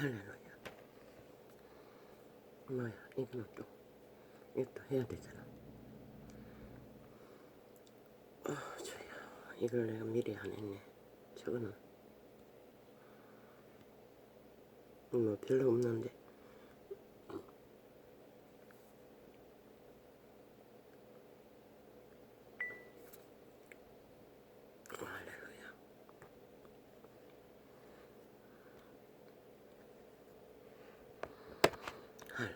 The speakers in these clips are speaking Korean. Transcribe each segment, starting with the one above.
할렐루야. 뭐야, 이거는 또, 이것도 해야 되잖아. 저야, 이걸 내가 미리 안 했네. 저거는, 뭐 별로 없는데. 할렐루야. 할렐루야.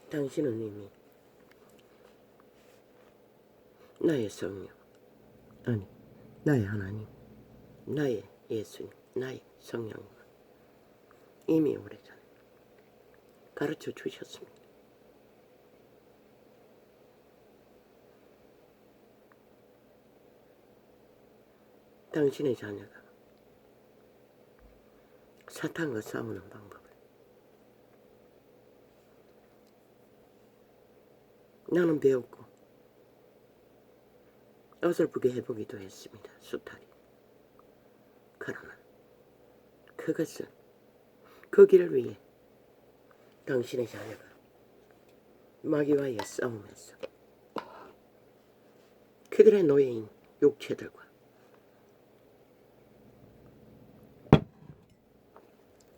당신은 이미 나의 성령, 아니 나의 하나님, 나의 예수님, 나의 성령과 이미 오래전에 가르쳐 주셨습니다. 당신의 자녀가 사탄과 싸우는 방법을 나는 배웠고 어설프게 해보기도 했습니다. 수탈이. 그러나 그것은 그 길을 위해 당신의 자녀가 마귀와의 싸움에서 그들의 노예인 육체들과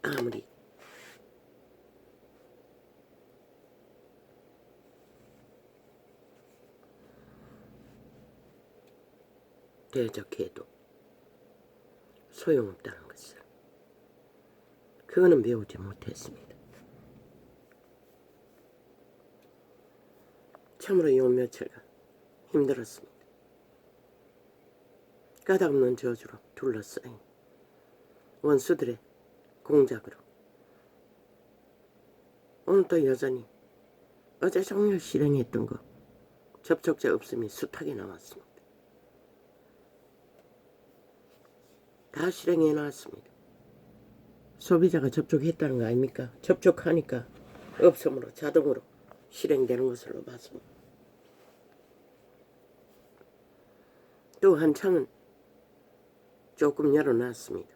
아무리 대적해도 소용없다는 것을 그거는 배우지 못했습니다. 참으로 요 며칠간 힘들었습니다. 까닭없는 저주로 둘러싸인 원수들의 공작으로 오늘 또 여전히 어제 종일 실행했던 거 접촉자 없음이 숱하게 나왔습니다. 다 실행해 놨습니다. 소비자가 접촉했다는 거 아닙니까? 접촉하니까 없음으로 자동으로 실행되는 것으로 봤습니다. 또 한 창은 조금 열어놨습니다.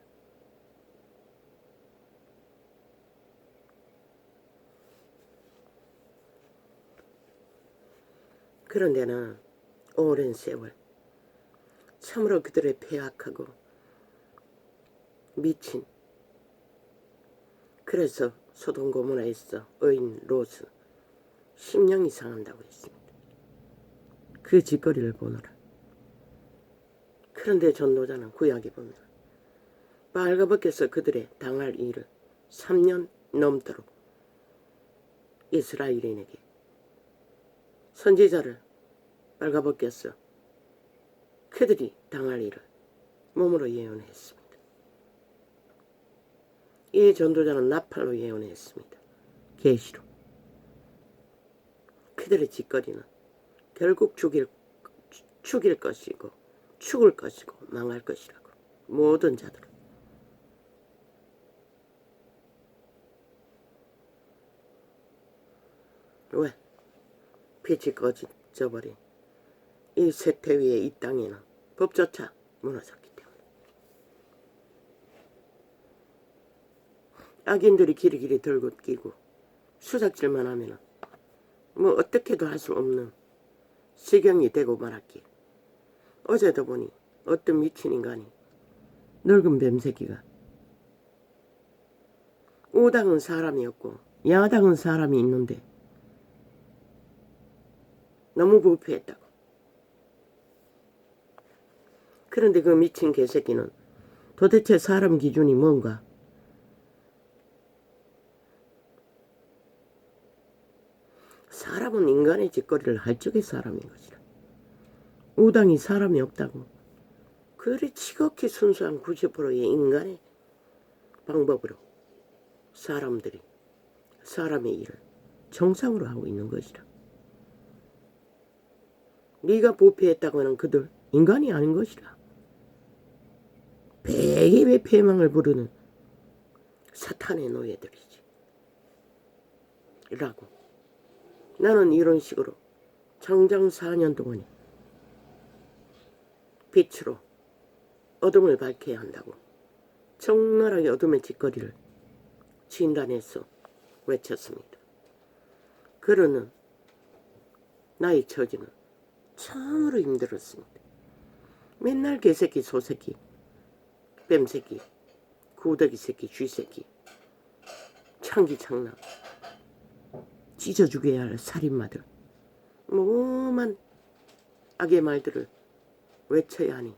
그런데나 오랜 세월 참으로 그들의 폐악하고 미친, 그래서 소돔 고모라에서 의인 롯은 심령이 상한다고 했습니다. 그 짓거리를 보느라. 그런데 전도자는 구약에 보면 빨가벗겨서 그들의 당할 일을 3년 넘도록 이스라엘인에게 선지자를 빨가벗겨서 그들이 당할 일을 몸으로 예언했습니다. 이 전도자는 나팔로 예언했습니다. 계시로. 그들의 짓거리는 결국 죽일 것이고 죽을 것이고 망할 것이라고. 모든 자들은. 왜? 빛이 꺼져버린 이 세태 위에 이 땅에는 법조차 무너졌기 때문에. 악인들이 길이길이 들고 끼고 수작질만 하면 뭐 어떻게도 할 수 없는 시경이 되고 말았기에 어제도 보니 어떤 미친 인간이 늙은 뱀새끼가 우당은 사람이 없고 야당은 사람이 있는데 너무 부패했다고. 그런데 그 미친 개새끼는 도대체 사람 기준이 뭔가? 사람은 인간의 짓거리를 할 적의 사람인 것이라. 우당이 사람이 없다고. 그리 지극히 순수한 90%의 인간의 방법으로 사람들이 사람의 일을 정상으로 하고 있는 것이라. 네가 부패했다고 하는 그들 인간이 아닌 것이라. 백입의 패망을 부르는 사탄의 노예들이지 라고 나는 이런 식으로 장장 4년 동안에 빛으로 어둠을 밝혀야 한다고 적나라하게 어둠의 짓거리를 진단해서 외쳤습니다. 그러는 나의 처지는 참으로 힘들었습니다. 맨날 개새끼, 소새끼, 뱀새끼, 구더기 새끼, 쥐새끼, 창기 창남, 찢어 죽여야 할 살인마들, 뭐만 악의 말들을 외쳐야 하니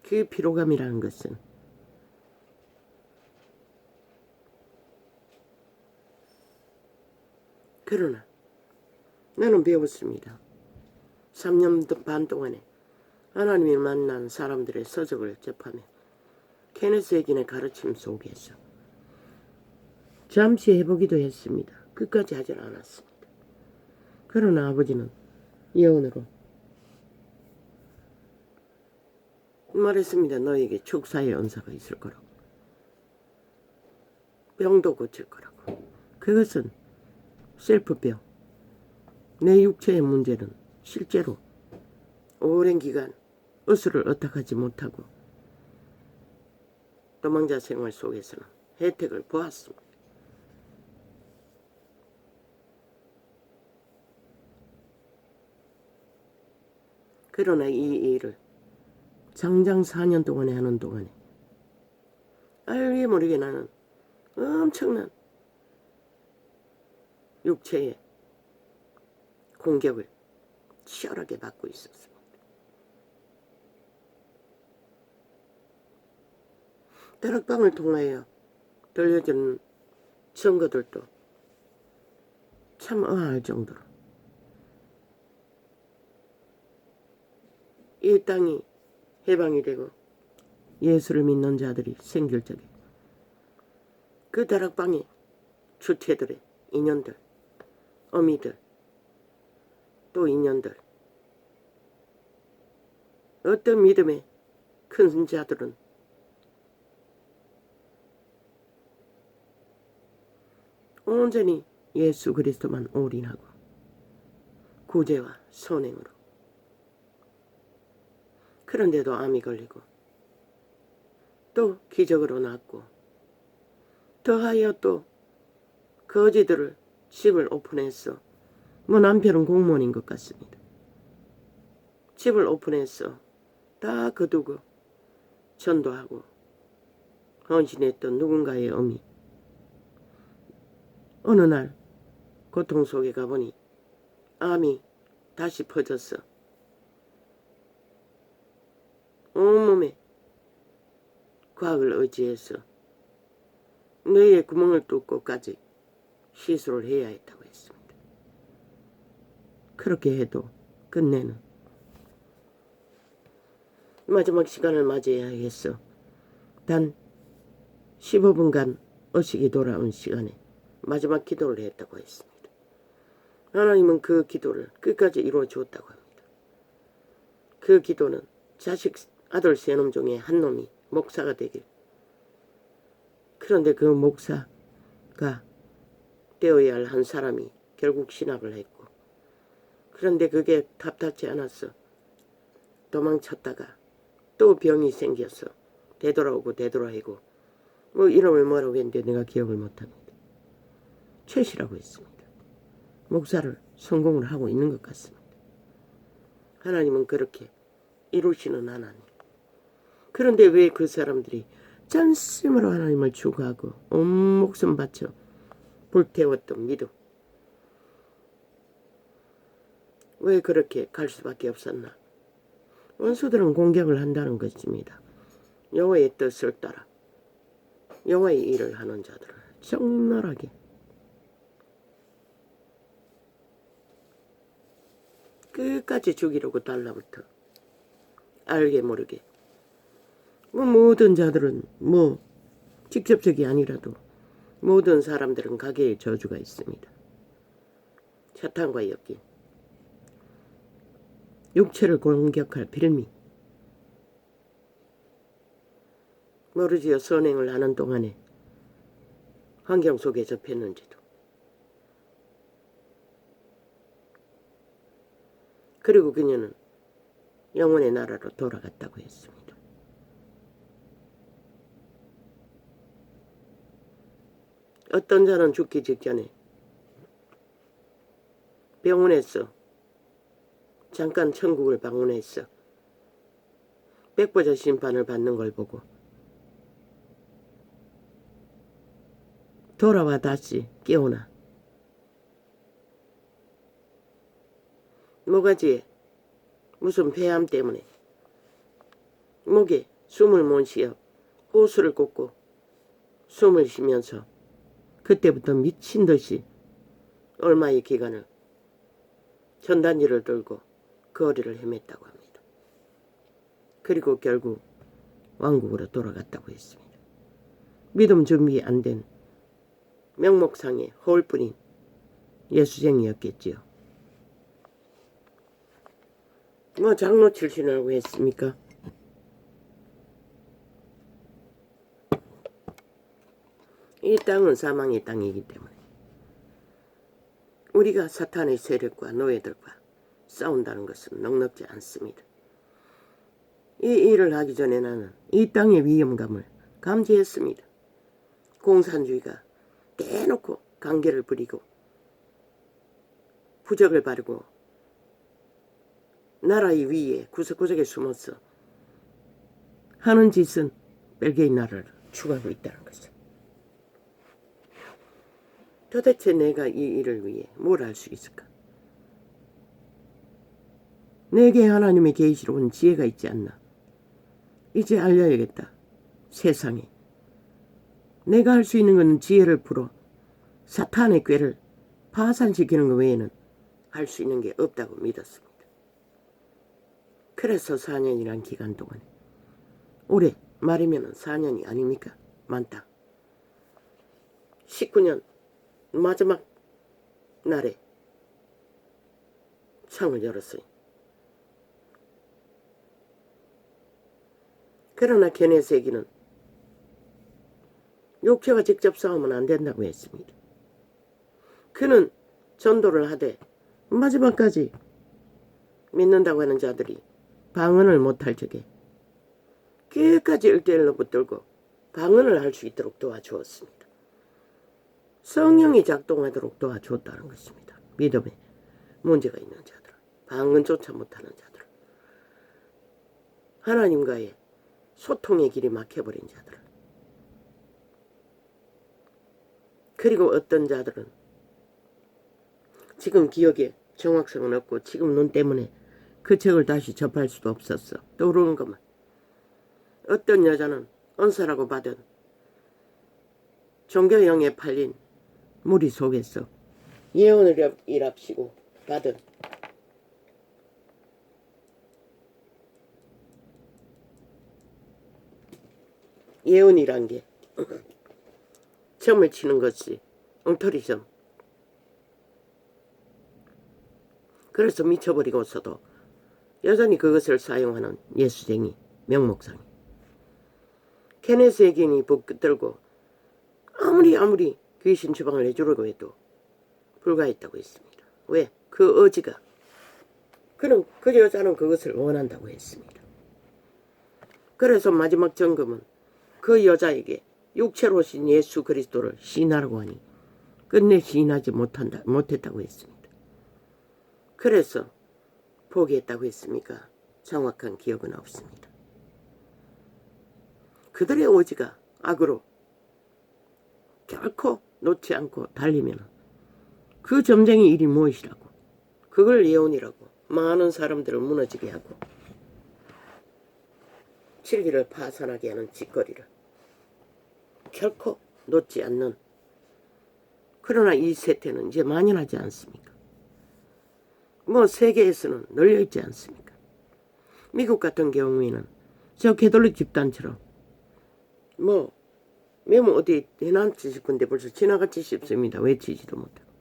그 피로감이라는 것은 그러나 나는 배웠습니다. 3년 반 동안에 하나님을 만난 사람들의 서적을 접하며 케네스 에긴의 가르침 속에서 잠시 해보기도 했습니다. 끝까지 하질 않았습니다. 그러나 아버지는 예언으로 말했습니다. 너에게 축사의 은사가 있을 거라고. 병도 고칠 거라고. 그것은 셀프병. 내 육체의 문제는 실제로 오랜 기간 의술을 어떡하지 못하고 도망자 생활 속에서는 혜택을 보았습니다. 그러나 이 일을 장장 4년 동안에 하는 동안에 알게 모르게 나는 엄청난 육체의 공격을 치열하게 받고 있었습니다. 다락방을 통하여 들려주는 증거들도 참 의아할 정도로 이 땅이 해방이 되고 예수를 믿는 자들이 생길 적에 그 다락방의 주체들의 인연들, 어미들, 또 인연들, 어떤 믿음의 큰 자들은 온전히 예수 그리스도만 올인하고 구제와 선행으로 그런데도 암이 걸리고 또 기적으로 낫고 더하여 또 거지들을 집을 오픈했어. 뭐 남편은 공무원인 것 같습니다. 집을 오픈했어. 다 거두고 전도하고 헌신했던 누군가의 어미. 어느 날 고통 속에 가보니 암이 다시 퍼졌어. 온몸에 과학을 의지해서 뇌에 구멍을 뚫고까지 시술을 해야 했다고 했습니다. 그렇게 해도 끝내는 마지막 시간을 맞이해야 했어. 단 15분간 의식이 돌아온 시간에 마지막 기도를 했다고 했습니다. 하나님은 그 기도를 끝까지 이루어 주었다고 합니다. 그 기도는 자식 아들 세 놈 중에 한 놈이 목사가 되길. 그런데 그 목사가 되어야 할 한 사람이 결국 신학을 했고, 그런데 그게 답답지 않았어. 도망쳤다가 또 병이 생겨서 되돌아오고 되돌아오고, 뭐 이름을 뭐라고 했는데 내가 기억을 못합니다. 최씨라고 했습니다. 목사를 성공을 하고 있는 것 같습니다. 하나님은 그렇게 이루시는 하나님. 그런데 왜 그 사람들이 전심으로 하나님을 추구하고 온 목숨 바쳐 불태웠던 믿음, 왜 그렇게 갈 수밖에 없었나? 원수들은 공격을 한다는 것입니다. 여호와의 뜻을 따라 여호와의 일을 하는 자들을 적나라하게 끝까지 죽이려고 달라붙어 알게 모르게 모든 자들은 직접적이 아니라도 모든 사람들은 가게의 저주가 있습니다. 사탄과 엮인 육체를 공격할 빌미, 모르지요. 선행을 하는 동안에 환경 속에 접했는지도 그리고 그녀는 영혼의 나라로 돌아갔다고 했습니다. 어떤 자는 죽기 직전에 병원에서 잠깐 천국을 방문했어. 백보자 심판을 받는 걸 보고 돌아와 다시 깨어나 모가지에 무슨 폐암 때문에 목에 숨을 못 쉬어 호수를 꽂고 숨을 쉬면서 그때부터 미친 듯이 얼마의 기간을 전단지를 들고 거리를 헤맸다고 합니다. 그리고 결국 왕국으로 돌아갔다고 했습니다. 믿음 준비 안 된 명목상의 허울뿐인 예수쟁이였겠지요. 뭐 장로 출신이라고 했습니까? 이 땅은 사망의 땅이기 때문에 우리가 사탄의 세력과 노예들과 싸운다는 것은 넉넉지 않습니다. 이 일을 하기 전에 나는 이 땅의 위험감을 감지했습니다. 공산주의가 대놓고 관계를 부리고 부적을 바르고 나라의 위에 구석구석에 숨어서 하는 짓은 별개의 나라를 추구하고 있다는 것을. 도대체 내가 이 일을 위해 뭘 할 수 있을까? 내게 하나님의 계시로 온 지혜가 있지 않나? 이제 알려야겠다. 세상에. 내가 할 수 있는 건 지혜를 풀어 사탄의 꾀를 파산시키는 것 외에는 할 수 있는 게 없다고 믿었습니다. 그래서 4년이란 기간 동안에 올해 말이면 4년이 아닙니까? 만땅 19년 마지막 날에 창을 열었어요. 그러나 게네세기는 육체가 직접 싸우면 안 된다고 했습니다. 그는 전도를 하되 마지막까지 믿는다고 하는 자들이 방언을 못할 적에 끝까지 1대1로 붙들고 방언을 할 수 있도록 도와주었습니다. 성령이 작동하도록 도와주었다는 것입니다. 믿음에 문제가 있는 자들, 방언조차 못하는 자들, 하나님과의 소통의 길이 막혀버린 자들, 그리고 어떤 자들은 지금 기억에 정확성은 없고 지금 눈 때문에 그 책을 다시 접할 수도 없었어. 떠오르는 것만. 어떤 여자는 은사라고 받은 종교형에 팔린 무리 속에서 예언을 일합시고 받은 예언이란 게 점을 치는 것이 엉터리점. 그래서 미쳐버리고서도 여전히 그것을 사용하는 예수쟁이 명목상이 케네스 에겐이 붙들고 아무리 귀신 처방을 해주려고 해도 불가했다고 했습니다. 왜? 그 어지가 그는 그 여자는 그것을 원한다고 했습니다. 그래서 마지막 점검은 그 여자에게 육체로 오신 예수 그리스도를 시인하라고 하니 끝내 시인하지 못했다고 했습니다. 그래서 포기했다고 했습니까? 정확한 기억은 없습니다. 그들의 오지가 악으로 결코 놓지 않고 달리면 그 점쟁이 일이 무엇이라고, 그걸 예언이라고 많은 사람들을 무너지게 하고 진리를 파산하게 하는 짓거리를 결코 놓지 않는. 그러나 이 세태는 이제 만연하지 않습니까? 뭐 세계에서는 널려있지 않습니까? 미국 같은 경우에는 저 개돌릭 집단처럼 뭐 메모 어디 해놨지 건데 벌써 지나갔지 싶습니다. 외치지도 못하고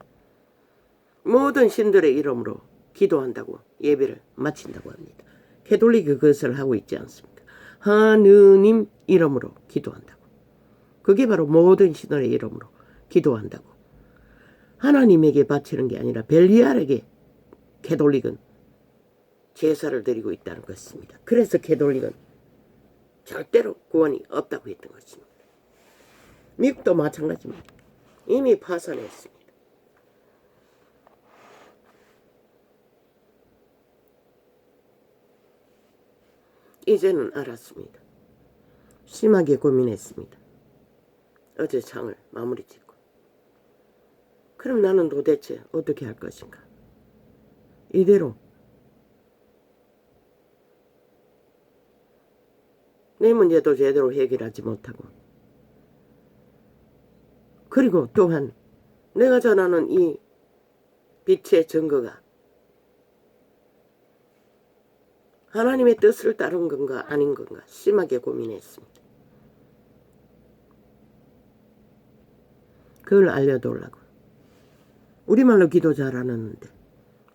모든 신들의 이름으로 기도한다고 예배를 마친다고 합니다. 개돌릭이 그것을 하고 있지 않습니까? 하느님 이름으로 기도한다고. 그게 바로 모든 신들의 이름으로 기도한다고. 하나님에게 바치는 게 아니라 벨리알에게 개돌릭은 제사를 드리고 있다는 것입니다. 그래서 캐톨릭은 절대로 구원이 없다고 했던 것입니다. 미국도 마찬가지입니다. 이미 파산했습니다. 이제는 알았습니다. 심하게 고민했습니다. 어제 장을 마무리 짓고. 그럼 나는 도대체 어떻게 할 것인가? 이대로 내 문제도 제대로 해결하지 못하고, 그리고 또한 내가 전하는 이 빛의 증거가 하나님의 뜻을 따른 건가 아닌 건가 심하게 고민했습니다. 그걸 알려달라고. 우리말로 기도 잘 안 하는데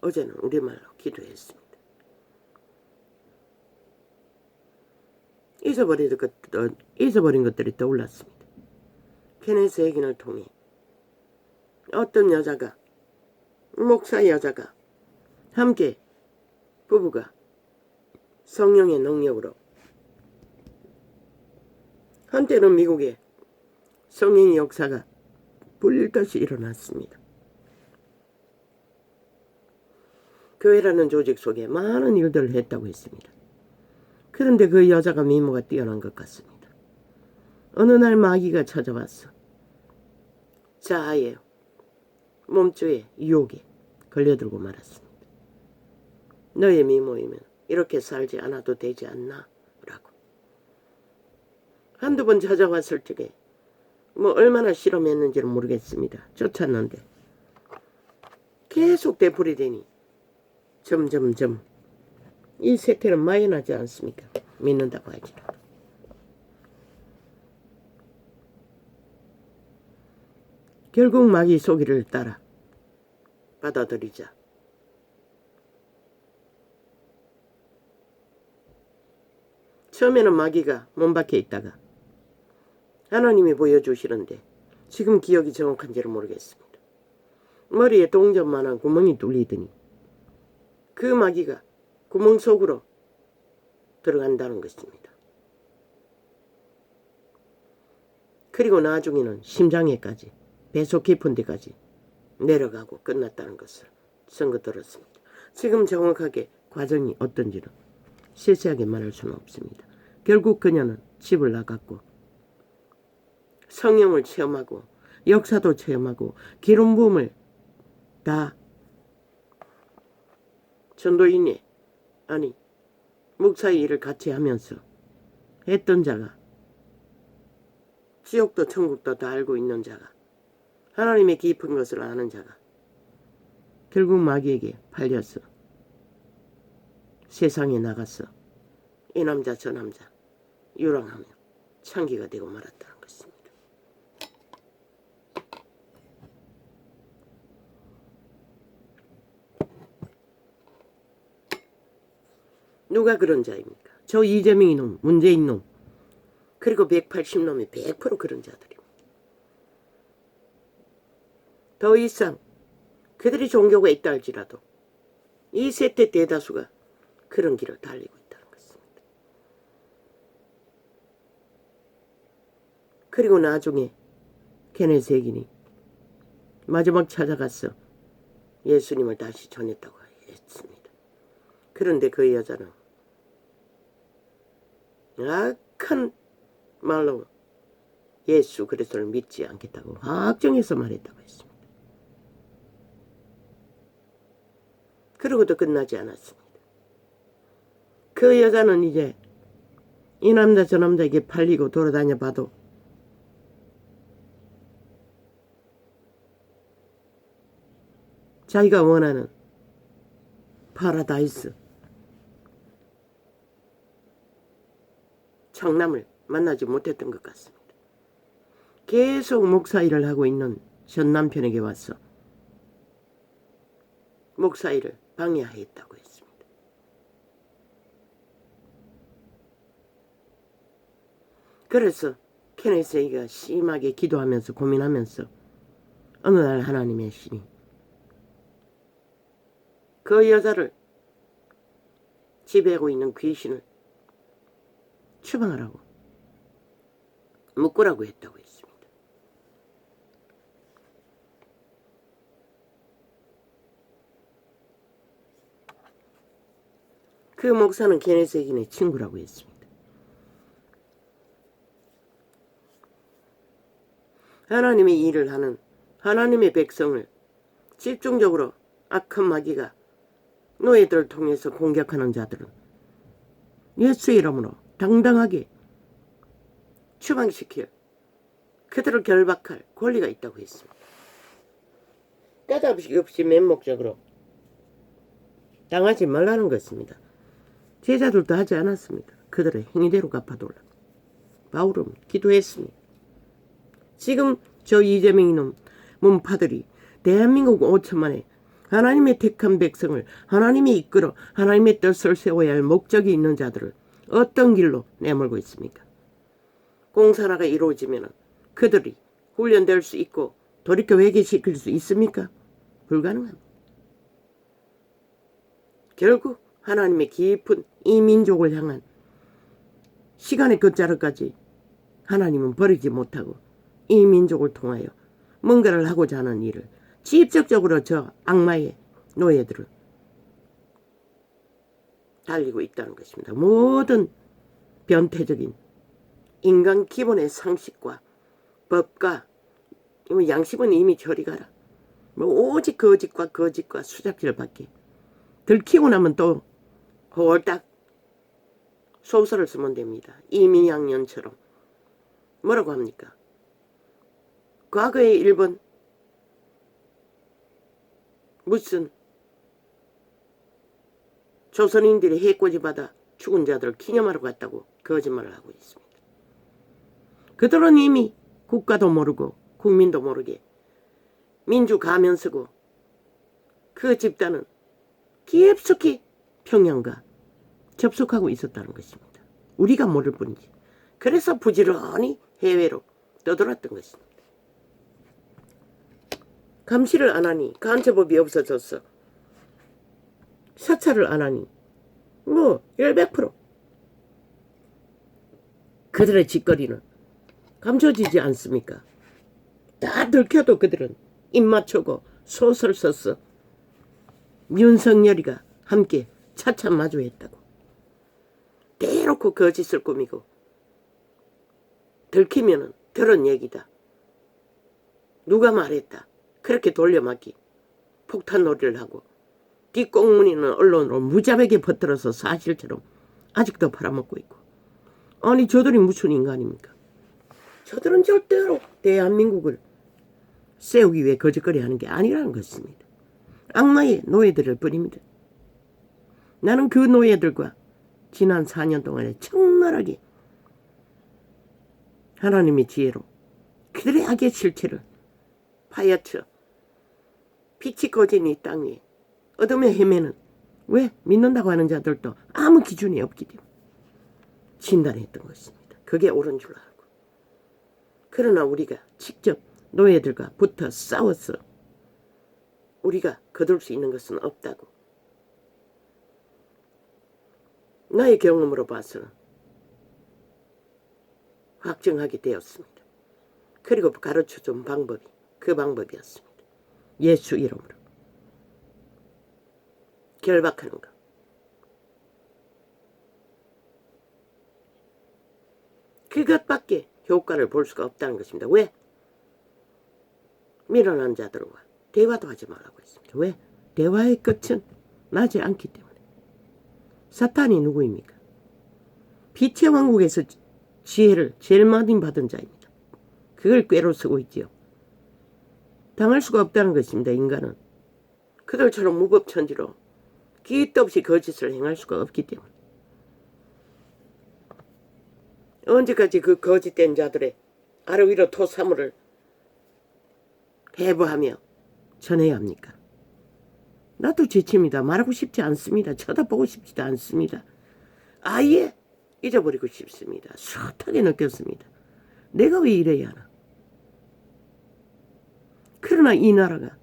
어제는 우리말로 기도했습니다. 잊어버린 것들이 떠올랐습니다. 케네스 얘기를 통해 어떤 여자가, 목사 여자가 함께 부부가 성령의 능력으로 한때는 미국에 성령의 역사가 불릴듯이 일어났습니다. 교회라는 조직 속에 많은 일들을 했다고 했습니다. 그런데 그 여자가 미모가 뛰어난 것 같습니다. 어느 날 마귀가 찾아왔어. 자아의 몸주의 유혹에 걸려들고 말았습니다. 너의 미모이면 이렇게 살지 않아도 되지 않나? 라고. 한두 번 찾아왔을 적에 얼마나 실험했는지는 모르겠습니다. 쫓았는데 계속 되풀이되니 점점점 이 세태는 마연하지 않습니까? 믿는다고 할지라도. 결국 마귀 소리를 따라 받아들이자 처음에는 마귀가 몸 밖에 있다가 하나님이 보여주시는데 지금 기억이 정확한지는 모르겠습니다. 머리에 동전만한 구멍이 뚫리더니 그 마귀가 구멍 속으로 들어간다는 것입니다. 그리고 나중에는 심장에까지, 배속 깊은 데까지 내려가고 끝났다는 것을 선거 들었습니다. 지금 정확하게 과정이 어떤지는 세세하게 말할 수는 없습니다. 결국 그녀는 집을 나갔고 성령을 체험하고 역사도 체험하고 기름 부음을 다 전도인의 목사의 일을 같이 하면서 했던 자가, 지옥도 천국도 다 알고 있는 자가, 하나님의 깊은 것을 아는 자가 결국 마귀에게 팔려서 세상에 나가서 이 남자 저 남자 유랑하며 창기가 되고 말았다는 것입니다. 누가 그런 자입니까? 저 이재명이 놈, 문재인 놈, 그리고 180놈이 100% 그런 자들입니다. 더 이상 그들이 종교가 있다 할지라도 이 세대 대다수가 그런 길을 달리고 있다는 것입니다. 그리고 나중에 케네스 핵인이 마지막 찾아가서 예수님을 다시 전했다고 했습니다. 그런데 그 여자는 악한 말로 예수 그리스도를 믿지 않겠다고 확정해서 말했다고 했습니다. 그러고도 끝나지 않았습니다. 그 여자는 이제 이 남자 저 남자에게 팔리고 돌아다녀 봐도 자기가 원하는 파라다이스 청남을 만나지 못했던 것 같습니다. 계속 목사 일을 하고 있는 전 남편에게 와서 목사 일을 방해하였다고 했습니다. 그래서 케네스 에이가 심하게 기도하면서 고민하면서 어느 날 하나님의 신이 그 여자를 지배하고 있는 귀신을 추방하라고 묶으라고 했다고 했습니다. 그 목사는 게네세인의 친구라고 했습니다. 하나님의 일을 하는 하나님의 백성을 집중적으로 악한 마귀가 노예들을 통해서 공격하는 자들은 예수의 이름으로 당당하게 추방시킬, 그들을 결박할 권리가 있다고 했습니다. 까닭없이 맹목적으로 당하지 말라는 것입니다. 제자들도 하지 않았습니다. 그들의 행위대로 갚아둘라. 바울은 기도했습니다. 지금 저 이재명 이놈 문파들이 대한민국 5천만에 하나님의 택한 백성을 하나님이 이끌어 하나님의 뜻을 세워야 할 목적이 있는 자들을 어떤 길로 내몰고 있습니까? 공산화가 이루어지면 그들이 훈련될 수 있고 돌이켜 회개시킬 수 있습니까? 불가능합니다. 결국 하나님의 깊은 이 민족을 향한 시간의 끝자락까지 하나님은 버리지 못하고 이 민족을 통하여 뭔가를 하고자 하는 일을 직접적으로 저 악마의 노예들은 달리고 있다는 것입니다. 모든 변태적인 인간 기본의 상식과 법과 양심은 이미 저리 가라. 오직 거짓과 수작질밖에. 들키고 나면 또 홀딱 소설을 쓰면 됩니다. 이민양년처럼. 뭐라고 합니까? 과거의 일본 무슨 조선인들이 해코지 받아 죽은 자들을 기념하러 갔다고 거짓말을 하고 있습니다. 그들은 이미 국가도 모르고 국민도 모르게 민주 가면서고 그 집단은 깊숙이 평양과 접속하고 있었다는 것입니다. 우리가 모를 뿐이지. 그래서 부지런히 해외로 떠돌았던 것입니다. 감시를 안 하니 간첩법이 없어졌어. 사찰을 안 하니 100% 그들의 짓거리는 감춰지지 않습니까? 다 들켜도 그들은 입 맞추고 소설 썼어. 윤석열이가 함께 차차 마주했다고. 대놓고 거짓을 꾸미고 들키면은 들은 얘기다. 누가 말했다. 그렇게 돌려막기 폭탄놀이를 하고 뒷꽁무니는 언론으로 무자백에 퍼뜨려서 사실처럼 아직도 팔아먹고 있고. 아니 저들이 무슨 인간입니까? 저들은 절대로 대한민국을 세우기 위해 거짓거리 하는 게 아니라는 것입니다. 악마의 노예들일 뿐입니다. 나는 그 노예들과 지난 4년 동안에 청나라하게 하나님의 지혜로 그들의 악의 실체를 파헤쳐 빛이 꺼진 이 땅 위에 어둠에 헤매는 왜 믿는다고 하는 자들도 아무 기준이 없기 때문에 진단했던 것입니다. 그게 옳은 줄 알고. 그러나 우리가 직접 노예들과 붙어 싸웠어. 우리가 거둘 수 있는 것은 없다고. 나의 경험으로 봐서는 확정하게 되었습니다. 그리고 가르쳐준 방법이 그 방법이었습니다. 예수 이름으로 결박하는 것. 그것밖에 효과를 볼 수가 없다는 것입니다. 왜? 밀어난 자들과 대화도 하지 말라고 했습니다. 왜? 대화의 끝은 나지 않기 때문에. 사탄이 누구입니까? 빛의 왕국에서 지혜를 제일 많이 받은 자입니다. 그걸 꾀로 쓰고 있지요. 당할 수가 없다는 것입니다. 인간은 그들처럼 무법천지로 기도 없이 거짓을 행할 수가 없기 때문에. 언제까지 그 거짓된 자들의 아래 위로 토사물을 해부하며 전해야 합니까? 나도 지칩니다. 말하고 싶지 않습니다. 쳐다보고 싶지도 않습니다. 아예 잊어버리고 싶습니다. 숱하게 느꼈습니다. 내가 왜 이래야 하나? 그러나 이 나라가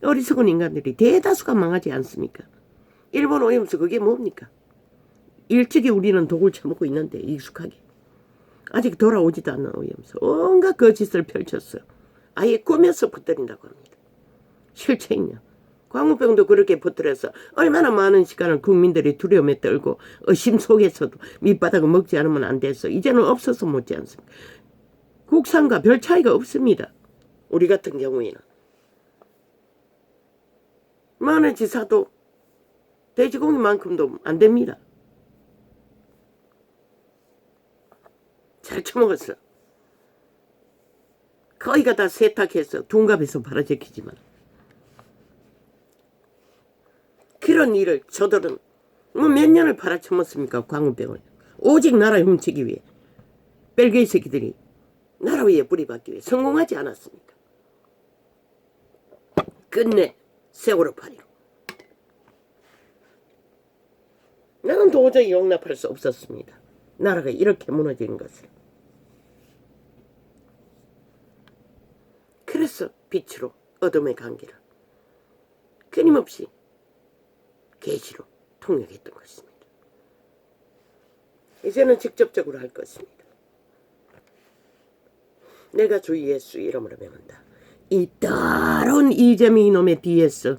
어리석은 인간들이 대다수가 망하지 않습니까? 일본 오염수 그게 뭡니까? 일찍이 우리는 독을 처먹고 있는데 익숙하게. 아직 돌아오지도 않는 오염수. 온갖 거짓을 펼쳤어. 아예 꾸며서 퍼뜨린다고 합니다. 실체있냐. 광우병도 그렇게 퍼뜨려서 얼마나 많은 시간을 국민들이 두려움에 떨고 의심 속에서도 밑바닥을 먹지 않으면 안 돼서 이제는 없어서 못지 않습니다. 국산과 별 차이가 없습니다. 우리 같은 경우에는. 만원치 사도 돼지고기만큼도 안 됩니다. 잘 처먹었어. 거의가 다 세탁해서 둔갑에서 팔아제키지만 그런 일을 저들은 뭐 몇 년을 팔아쳐먹습니까? 광우병을. 오직 나라 훔치기 위해. 벨기에 새끼들이 나라 위에 뿌리박기 위해 성공하지 않았습니까? 끝내 세월호 파리로. 나는 도저히 용납할 수 없었습니다. 나라가 이렇게 무너지는 것을. 그래서 빛으로 어둠의 관계를 끊임없이 계시로 통역했던 것입니다. 이제는 직접적으로 할 것입니다. 내가 주 예수 이름으로 명한다. 이 더러운 이재명 놈의 뒤에서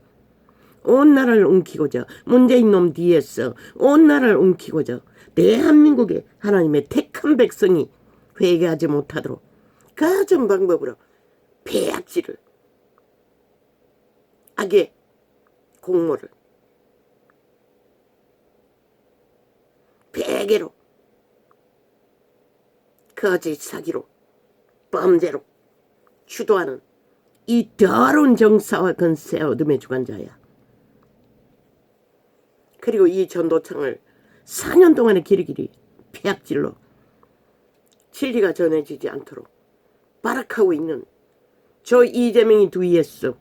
온 나라를 움키고자 문재인 놈 뒤에서 온 나라를 움키고자 대한민국의 하나님의 택한 백성이 회개하지 못하도록 가진 방법으로 폐악질을 악의 공모를 베개로 거짓 사기로 범죄로 주도하는 이 더러운 정사와 건세 어둠의 주관자야. 그리고 이 전도청을 4년 동안의 길이길이 폐악질로 진리가 전해지지 않도록 발악하고 있는 저 이재명이 뒤에서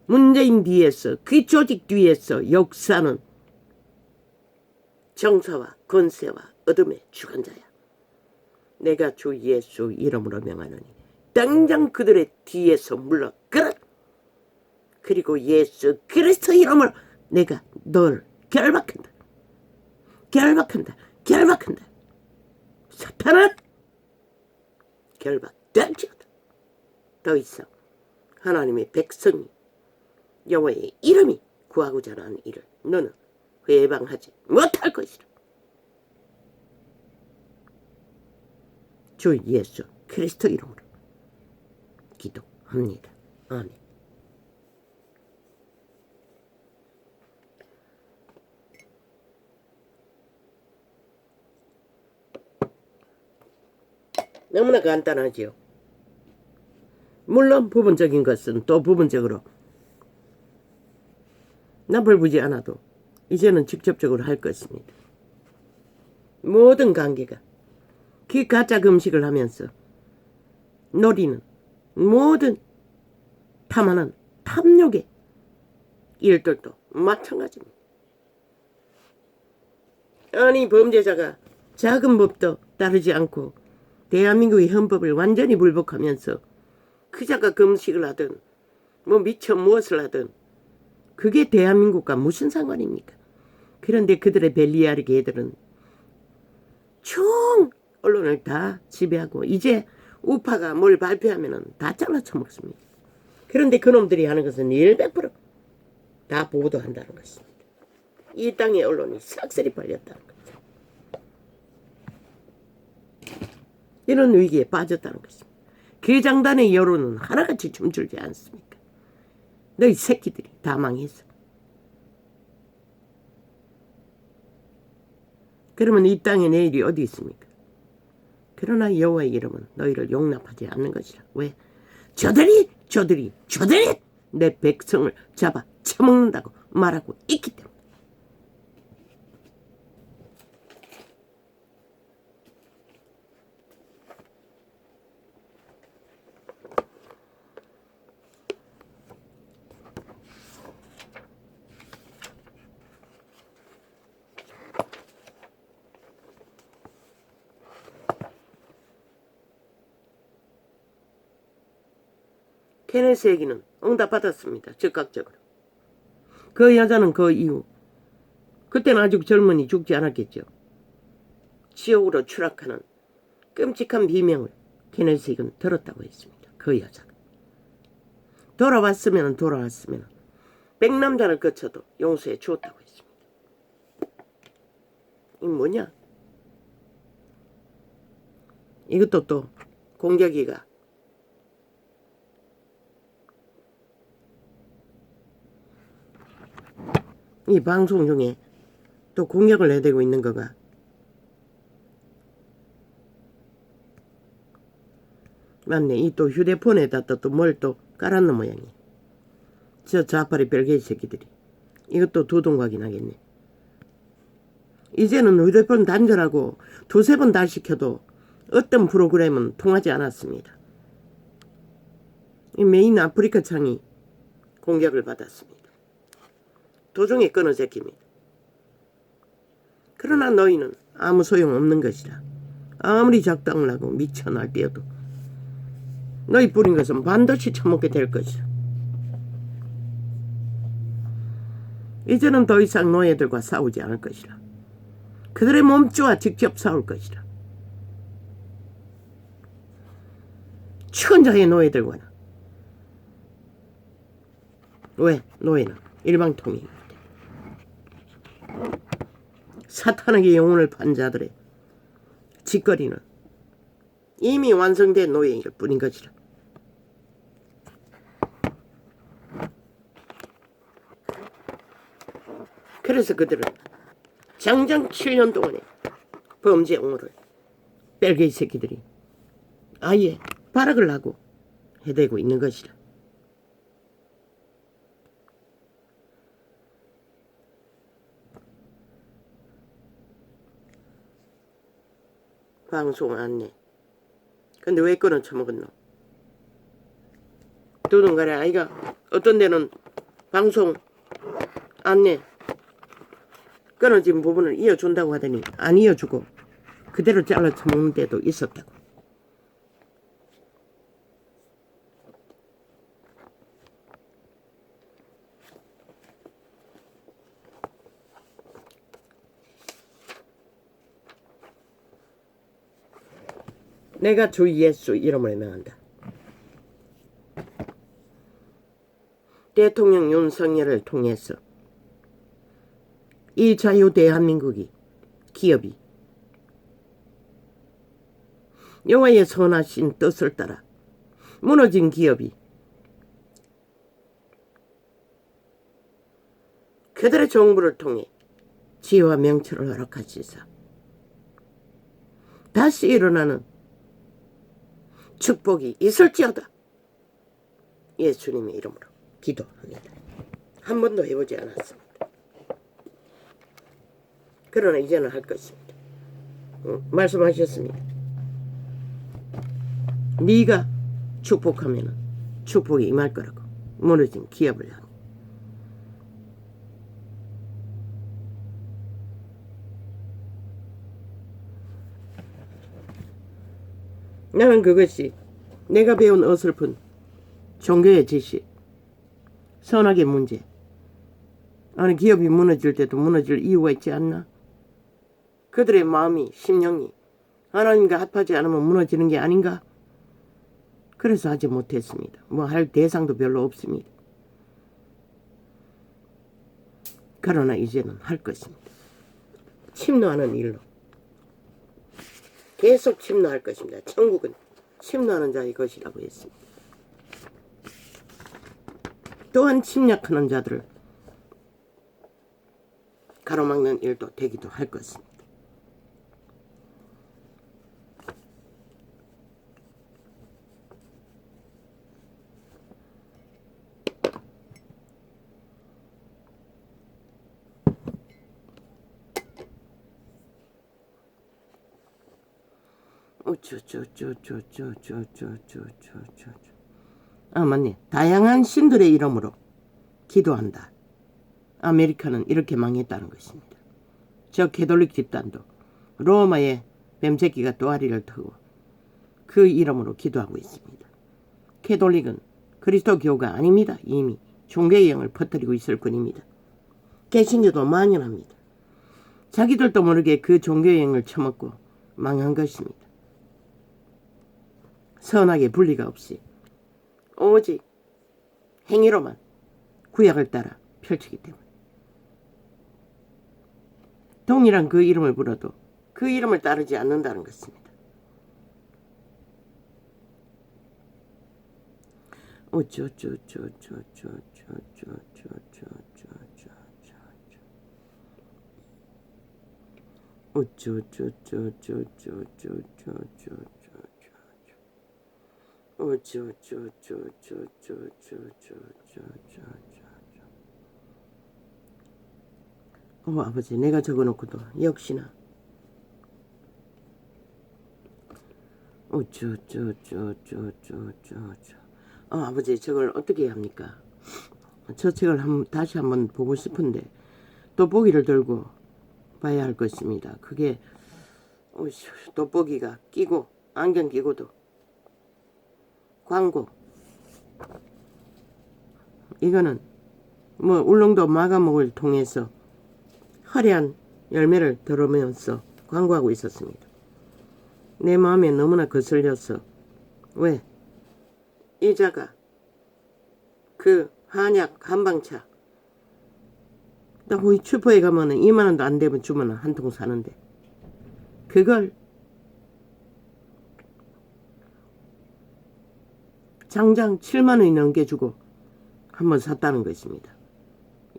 문재인 뒤에서 그 조직 뒤에서 역사는 정사와 권세와 어둠의 주관자야. 내가 주 예수 이름으로 명하노니 당장 그들의 뒤에서 물러가라. 그리고 예수 그리스도 이름으로 내가 널 결박한다. 결박한다. 결박한다. 사탄아 결박될지어다. 더 이상 하나님의 백성이 여호와의 이름이 구하고자 하는 일을 너는 회방하지 못할 것이라. 주 예수 그리스도 이름으로 기도합니다. 아멘. 너무나 간단하지요. 물론 부분적인 것은 또 부분적으로 나불부지 않아도 이제는 직접적으로 할 것입니다. 모든 관계가 그 가짜 금식을 하면서 노리는 모든 탐하는 탐욕의 일들도 마찬가지입니다. 아니 범죄자가 작은 법도 따르지 않고 대한민국의 헌법을 완전히 불복하면서 그 자가 금식을 하든 뭐 미처 무엇을 하든 그게 대한민국과 무슨 상관입니까? 그런데 그들의 벨리아르 개들은 총 언론을 다 지배하고 이제 우파가 뭘 발표하면 다 잘라쳐 먹습니다. 그런데 그놈들이 하는 것은 100%다 보도한다는 것입니다. 이 땅의 언론이 싹쓸이 빨렸다는 거죠. 이런 위기에 빠졌다는 것입니다. 그 장단의 여론은 하나같이 춤추지 않습니까? 너희 새끼들이 다 망했어. 그러면 이 땅에 내일이 어디 있습니까? 그러나 여호와의 이름은 너희를 용납하지 않는 것이라. 왜? 저들이 내 백성을 잡아 처먹는다고 말하고 있기 때문에. 케네스 얘기는 응답받았습니다. 즉각적으로. 그 여자는 그 이후 그때는 아직 젊으니 죽지 않았겠죠. 지옥으로 추락하는 끔찍한 비명을 케네식은 들었다고 했습니다. 그 여자가. 돌아왔으면 백남단을 거쳐도 용서해 주었다고 했습니다. 이 뭐냐? 이것도 또 공격이가 이 방송 중에 또 공격을 내대고 있는 거가 맞네. 이 또 휴대폰에다 또 뭘 또 깔았는 모양이야. 저 좌파리 별개의 새끼들이. 이것도 두둥각이 나겠네. 이제는 휴대폰 단절하고 두세 번 다 시켜도 어떤 프로그램은 통하지 않았습니다. 이 메인 아프리카 창이 공격을 받았습니다. 도중에 끊어제깁니다. 그러나 너희는 아무 소용없는 것이라. 아무리 작당을 하고 미쳐 날뛰어도 너희 뿌린 것은 반드시 처먹게 될 것이라. 이제는 더 이상 노예들과 싸우지 않을 것이라. 그들의 몸주와 직접 싸울 것이라. 천자의 노예들과는. 왜? 노예는 일방통행입니다. 사탄에게 영혼을 판 자들의 짓거리는 이미 완성된 노예일 뿐인 것이라. 그래서 그들은 장장 7년 동안의 범죄 옹호를 뺄개이 새끼들이 아예 발악을 하고 해대고 있는 것이라. 방송 안내. 근데 왜 끊어 처먹었노? 두둥가래 아이가. 어떤 데는 방송 안내 끊어진 부분을 이어준다고 하더니 안 이어주고 그대로 잘라 처먹는 데도 있었다고. 내가 주 예수 이름을 명한다. 대통령 윤석열을 통해서 이 자유 대한민국이 기업이 여호와의 선하신 뜻을 따라 무너진 기업이 그들의 정부를 통해 지혜와 명철을 허락하시사 다시 일어나는 축복이 있을지어다. 예수님의 이름으로 기도합니다. 한 번도 해보지 않았습니다. 그러나 이제는 할 것입니다. 말씀하셨습니다. 네가 축복하면 축복이 임할 거라고. 무너진 기업을 향해. 나는 그것이 내가 배운 어설픈 종교의 지식, 선악의 문제. 아니 기업이 무너질 때도 무너질 이유가 있지 않나? 그들의 마음이 심령이 하나님과 합하지 않으면 무너지는 게 아닌가? 그래서 하지 못했습니다. 뭐 할 대상도 별로 없습니다. 그러나 이제는 할 것입니다. 침노하는 일로 계속 침노할 것입니다. 천국은 침노하는 자의 것이라고 했습니다. 또한 침략하는 자들을 가로막는 일도 되기도 할 것입니다. 아 맞네. 다양한 신들의 이름으로 기도한다. 아메리카는 이렇게 망했다는 것입니다. 저 캐톨릭 집단도 로마의 뱀새끼가 또아리를 트고 그 이름으로 기도하고 있습니다. 캐톨릭은 그리스도교가 아닙니다. 이미 종교의 영을 퍼뜨리고 있을 뿐입니다. 개신교도 만연합니다. 자기들도 모르게 그 종교여행을 처먹고 망한 것입니다. 선악의 분리가 없이 오직 행위로만 구약을 따라 펼치기 때문에 동일한 그 이름을 불러도 그 이름을 따르지 않는다는 것입니다. 아버지, 내가 적어놓고도 역시나 아버지, 저걸 어떻게 해야 합니까? 저 책을 다시 한번 보고 싶은데 돋보기를 들고 봐야 할 것입니다. 그게 돋보기가 끼고 안경 끼고도 광고, 이거는 뭐 울릉도 마감목을 통해서 화려한 열매를 들으면서 광고하고 있었습니다. 내 마음에 너무나 거슬려서 왜? 이자가 그 한약 한방차 나 거기 슈퍼에 가면은 2만원도 안 되면 주면 한 통 사는데 그걸 장장 7만원이 넘게 주고 한번 샀다는 것입니다.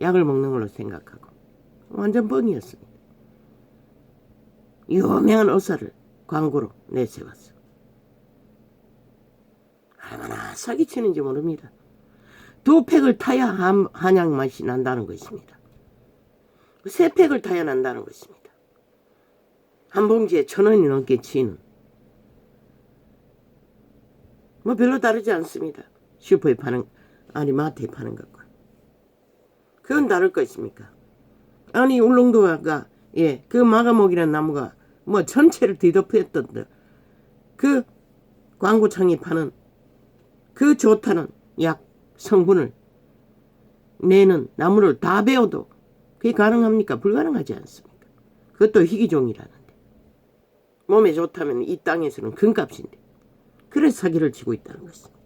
약을 먹는 걸로 생각하고 완전 뻥이었습니다. 유명한 의사를 광고로 내세웠어. 얼마나 사기치는지 모릅니다. 2팩을 타야 한약 맛이 난다는 것입니다. 3팩을 타야 난다는 것입니다. 한 봉지에 1,000원이 넘게 치는 뭐 별로 다르지 않습니다. 슈퍼에 파는 아니 마트에 파는 것과 그건 다를 것입니까? 아니 울릉도가 그 마가목이라는 나무가 뭐 전체를 뒤덮였던데 그 광고창에 파는 그 좋다는 약 성분을 내는 나무를 다 베어도 그게 가능합니까? 불가능하지 않습니까? 그것도 희귀종이라는데 몸에 좋다면 이 땅에서는 금값인데 그래서 사기를 치고 있다는 것입니다.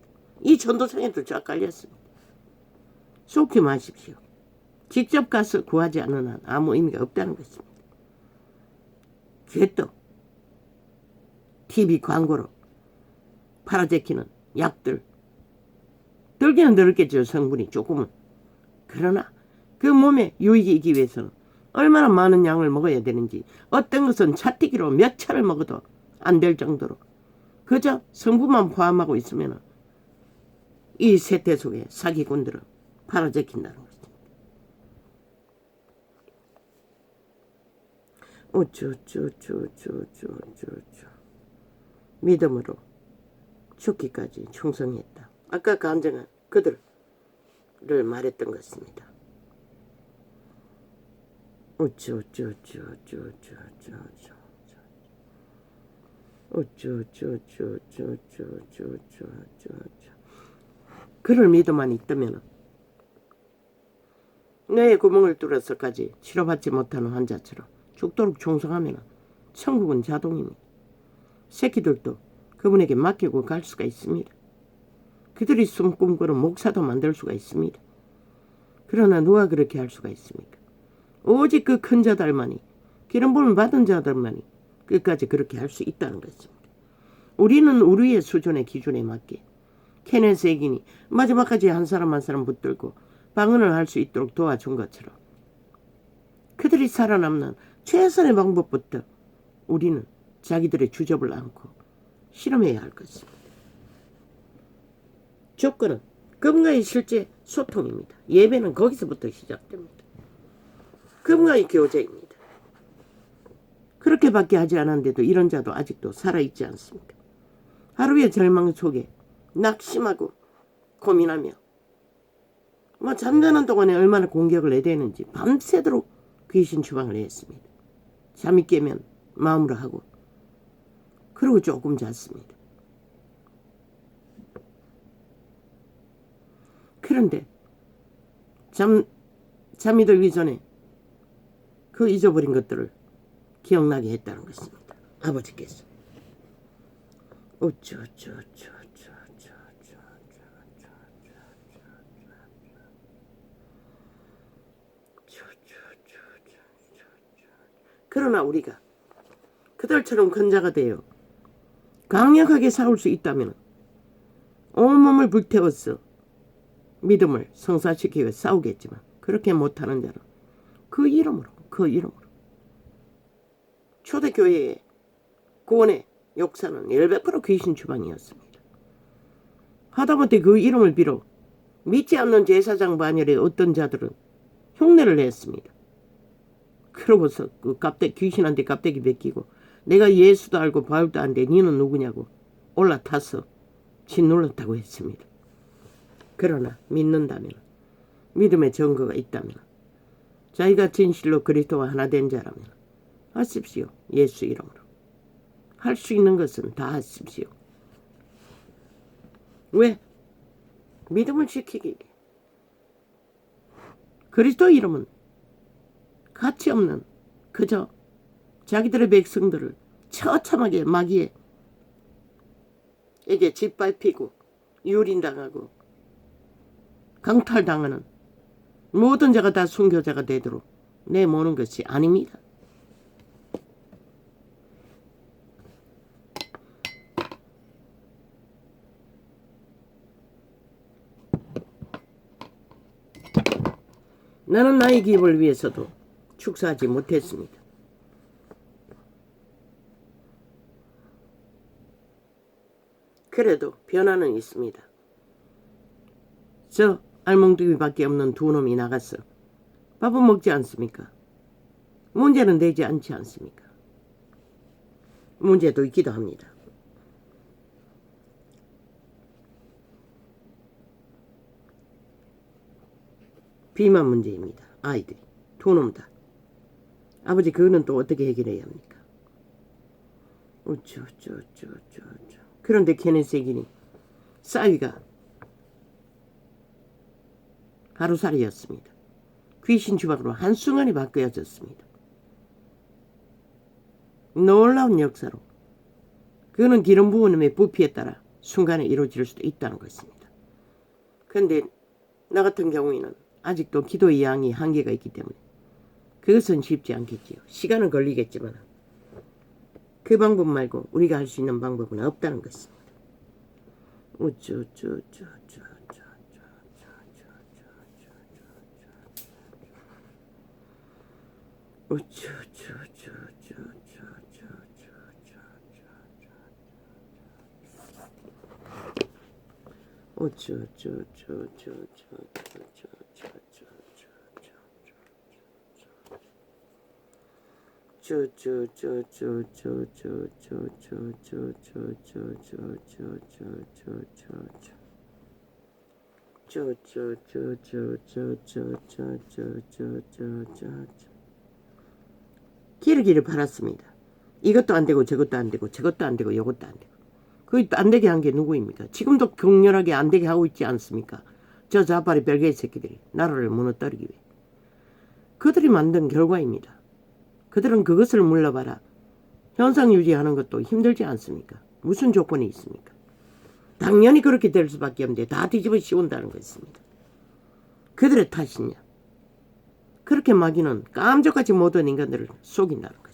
이 전도사에도 쫙 깔렸습니다. 속지 마십시오. 직접 가서 구하지 않는 한 아무 의미가 없다는 것입니다. 그게 또 TV 광고로 팔아제키는 약들 들기는 들었겠죠. 성분이 조금은. 그러나 그 몸에 유익이 있기 위해서는 얼마나 많은 양을 먹어야 되는지 어떤 것은 차뛰기로 몇 차를 먹어도 안 될 정도로 그저 성분만 포함하고 있으면 이 세태 속에 사기꾼들은 팔아제킨다는 것입니다. 믿음으로 죽기까지 충성했다. 아까 간증한 그들을 말했던 것입니다. 그를 믿음만 있다면 뇌에 구멍을 뚫어서까지 치료받지 못하는 환자처럼 죽도록 충성하면 천국은 자동입니다. 새끼들도 그분에게 맡기고 갈 수가 있습니다. 그들이 꿈꾸는 목사도 만들 수가 있습니다. 그러나 누가 그렇게 할 수가 있습니까? 오직 그 큰 자들만이 기름 부음을 받은 자들만이 끝까지 그렇게 할 수 있다는 것입니다. 우리는 우리의 수준의 기준에 맞게 케네스 액인이 마지막까지 한 사람 한 사람 붙들고 방언을 할 수 있도록 도와준 것처럼 그들이 살아남는 최선의 방법부터 우리는 자기들의 주접을 안고 실험해야 할 것입니다. 조건은 그분과의 실제 소통입니다. 예배는 거기서부터 시작됩니다. 그분과의 교제입니다. 그렇게밖에 하지 않았는데도 이런 자도 아직도 살아있지 않습니까? 하루의 절망 속에 낙심하고 고민하며 잠자는 동안에 얼마나 공격을 해대는지 밤새도록 귀신 추방을 했습니다. 잠이 깨면 마음으로 하고 그러고 조금 잤습니다. 그런데 잠이 들기 전에 그 잊어버린 것들을 기억나게 했다는 것입니다. 아버지께서. 그러나 우리가 그들처럼 근자가 되어 강력하게 싸울 수 있다면 온몸을 불태워서 믿음을 성사시키고 싸우겠지만 그렇게 못하는 자는 그 이름으로 초대교회의 구원의 역사는 100% 귀신 주방이었습니다. 하다못해 그 이름을 빌어 믿지 않는 제사장 반열의 어떤 자들은 흉내를 냈습니다. 그러고서 그 귀신한테 깝대기 베끼고 내가 예수도 알고 바울도 아는데 니는 누구냐고 올라타서 짓눌렀다고 했습니다. 그러나 믿는다면, 믿음의 증거가 있다면, 자기가 진실로 그리스도와 하나 된 자라면 하십시오. 예수 이름으로. 할 수 있는 것은 다 하십시오. 왜? 믿음을 지키기 위해. 그리스도 이름은 가치 없는 그저 자기들의 백성들을 처참하게 마귀에게 짓밟히고 유린당하고 강탈당하는 모든 자가 다 순교자가 되도록 내모는 것이 아닙니다. 나는 나의 기업을 위해서도 축사하지 못했습니다. 그래도 변화는 있습니다. 저 알몽둥이밖에 없는 두 놈이 나가서 밥은 먹지 않습니까? 문제는 되지 않지 않습니까? 문제도 있기도 합니다. 비만 문제입니다. 아이들이 두 놈 다. 아버지 그거는 또 어떻게 해결해야 합니까? 그런데 케네스에게는 싸위가 하루살이였습니다. 귀신 주박으로 한순간에 바뀌어졌습니다. 놀라운 역사로 그거는 기름 부음의 부피에 따라 순간에 이루어질 수도 있다는 것입니다. 그런데 나 같은 경우에는 아직도 기도의 양이 한계가 있기 때문에 그것은 쉽지 않겠지요. 시간은 걸리겠지만 그 방법 말고 우리가 할 수 있는 방법은 없다는 것입니다. 기르기를 팔았습니다. 이것도 안 되고 저것도 안 되고 저것도 안 되고 이것도 안 되고 그 안 되게 한 게 누구입니까? 지금도 격렬하게 안 되게 하고 있지 않습니까? 저 자빨이 별개의 새끼들이 나라를 무너뜨리기 위해. 그들이 만든 결과입니다. 그들은 그것을 물러봐라. 현상 유지하는 것도 힘들지 않습니까? 무슨 조건이 있습니까? 당연히 그렇게 될 수밖에 없는데 다 뒤집어 씌운다는 것입니다. 그들의 탓이냐? 그렇게 마귀는 깜짝같이 모든 인간들을 속인다는 것입니다.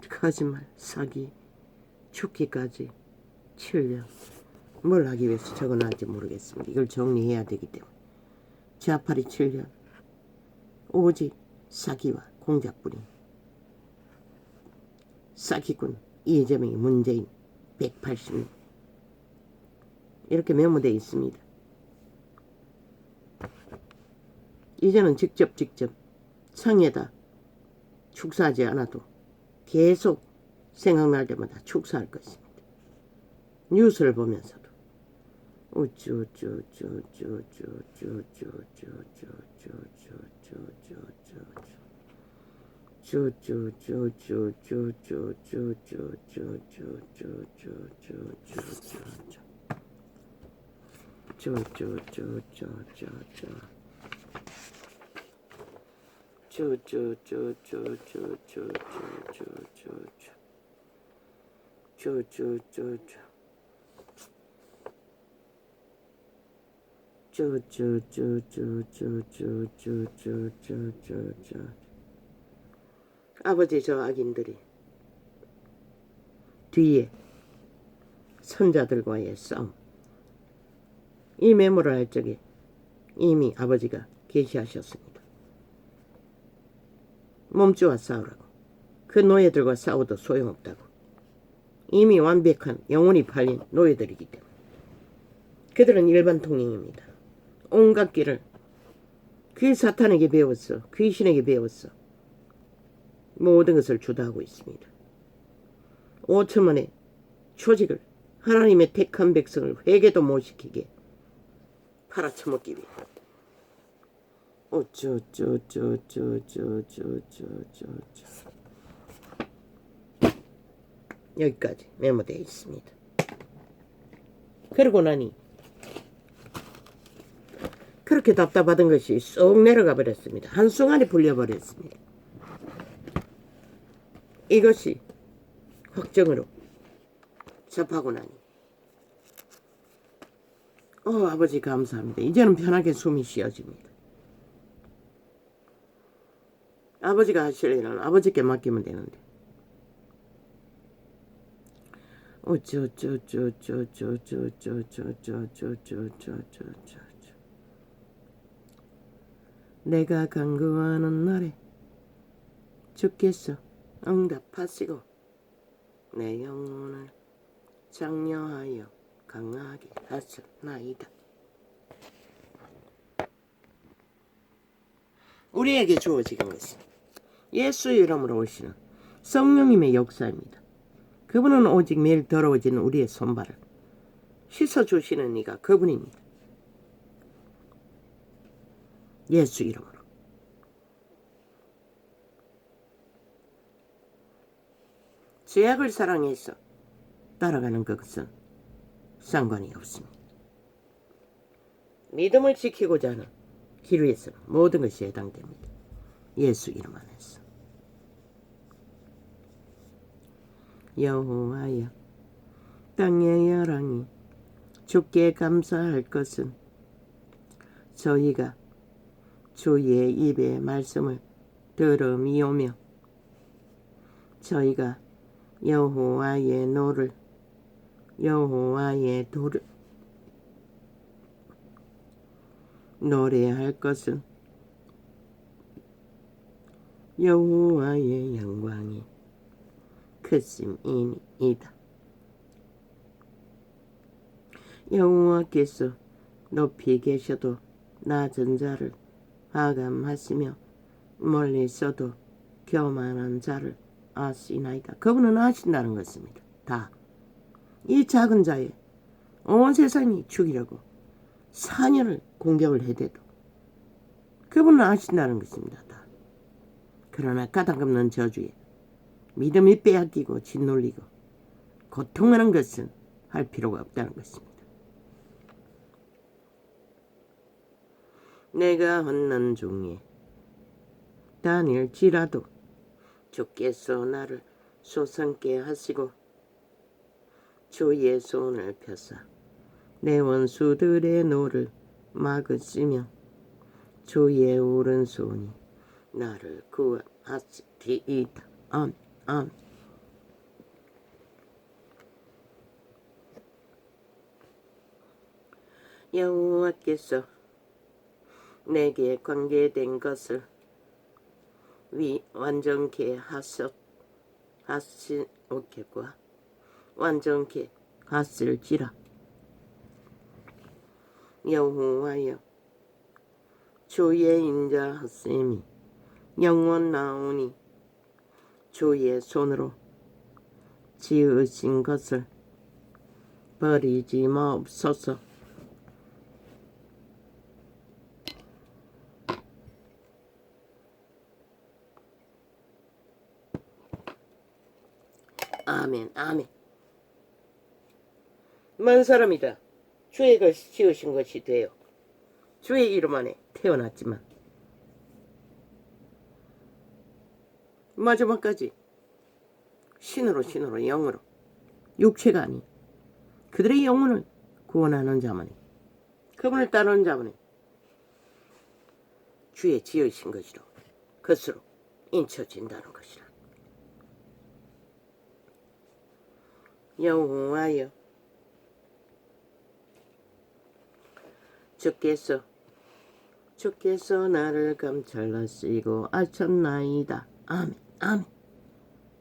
거짓말, 사기, 죽기까지 7년. 뭘 하기 위해서 적어놨는지 모르겠습니다. 이걸 정리해야 되기 때문에. 자팔이 7년. 오직 사기와 공작뿐인 사기꾼 이재명이 문재인 180년. 이렇게 메모되어 있습니다. 이제는 직접 성에다 축사하지 않아도 계속 생각날 때마다 축사할 것입니다. 뉴스를 보면서도 아버지 저 악인들이 뒤에 선자들과의 싸움 이 메모를 할 적에 이미 아버지가 계시하셨습니다. 몸주와 싸우라고 그 노예들과 싸워도 소용없다고 이미 완벽한 영혼이 팔린 노예들이기 때문에 그들은 일반 통행입니다. 온갖 길을 그 사탄에게 배웠어. 귀신에게 배웠어. 모든 것을 주도하고 있습니다. 5천만의 조직을 하나님의 택한 백성을 회개도 못 시키게 팔아쳐먹기 위해 여기까지 메모되어 있습니다. 그러고 나니 그렇게 답답하던 것이 쏙 내려가 버렸습니다. 한순간에 풀려버렸습니다. 이것이 확정으로 접하고 나니 아버지 감사합니다. 이제는 편하게 숨이 쉬어집니다. 아버지가 하실 일은 아버지께 맡기면 되는데 내가 간구하는 날에 주께서 응답하시고 내 영혼을 장려하여 강하게 하셨나이다. 우리에게 주어진 것이 예수의 이름으로 오시는 성령님의 역사입니다. 그분은 오직 매일 더러워지는 우리의 손발을 씻어주시는 이가 그분입니다. 예수 이름으로. 죄악을 사랑해서 따라가는 것은 상관이 없습니다. 믿음을 지키고자 하는 길 위에서는 모든 것이 해당됩니다. 예수 이름 안에서. 여호와여 땅의 열왕이 주께 감사할 것은 저희가 주의 입의 말씀을 들음이오며 저희가 여호와의 노를 여호와의 도를 노래할 것은 여호와의 영광이 크심이니이다. 여호와께서 높이 계셔도 낮은 자를 하감하시며 멀리 있어도 교만한 자를 아시나이다. 그분은 아신다는 것입니다. 다. 이 작은 자의 온 세상이 죽이려고 4년을 공격을 해대도 그분은 아신다는 것입니다. 다. 그러나 까닭없는 저주에 믿음이 빼앗기고 짓눌리고 고통하는 것은 할 필요가 없다는 것입니다. 내가 헛난 중에 다닐지라도 주께서 나를 소상케 하시고 주의 손을 펴사 내 원수들의 노를 막으시며 주의 오른손이 나를 구하시리이다. 아멘. 아멘. 여호와께서 내게 관계된 것을 완전케 완전케 하실지라. 여호와여 주의 인자 헛셈이 영원 나오니 주의 손으로 지으신 것을 버리지 마옵소서. 아멘, 아멘. 먼 사람이다. 주의 것이 지으신 것이 되어 주의 이름 안에 태어났지만 마지막까지 신으로 영으로 육체가 아닌 그들의 영혼을 구원하는 자만이 그분을 따르는 자만이 주의 지으신 것이로 것으로 인쳐진다는 것이라. 여호와여 주께서 나를 감찰하시고 아셨나이다. 아멘, 아멘.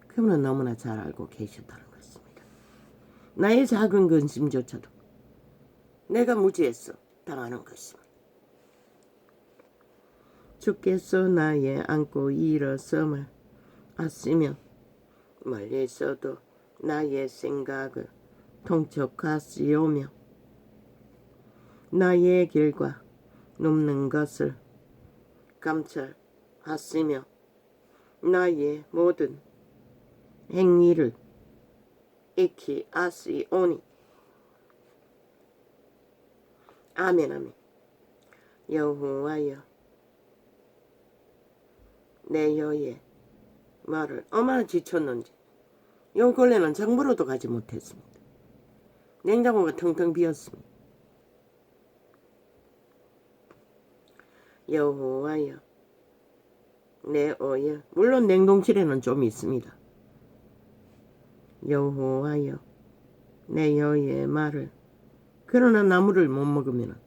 그분은 너무나 잘 알고 계셨다는 것입니다. 나의 작은 근심조차도 내가 무지해서 당하는 것입니다. 주께서 나의 안고 일어섬을 아시며 멀리서도 나의 생각을 통촉하시오며 나의 길과 눕는 것을 감찰하시며 나의 모든 행위를 익히 아시오니. 아멘, 아멘. 여호와여 내 여의 말을 얼마나 지쳤는지 요 근래는 장보러도 가지 못했습니다. 냉장고가 텅텅 비었습니다. 여호와여 내 어여 물론 냉동실에는 좀 있습니다. 여호와여 내 여의 말을 그러나 나무를 못 먹으면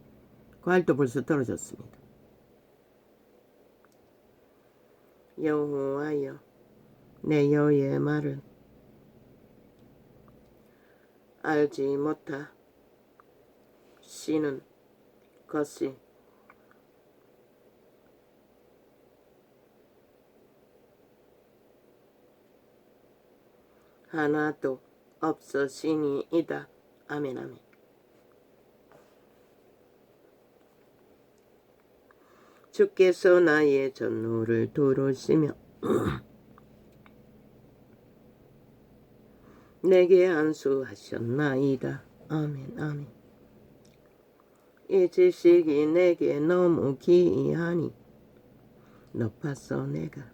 과일도 벌써 떨어졌습니다. 여호와여 내 여의 말을 알지 못하시는 것이 하나도 없으시니이다. 아멘, 아멘. 주께서 나의 전노를 두루시며 내게 안수하셨나이다. 아멘, 아멘. 이 지식이 내게 너무 기이하니 높아서 내가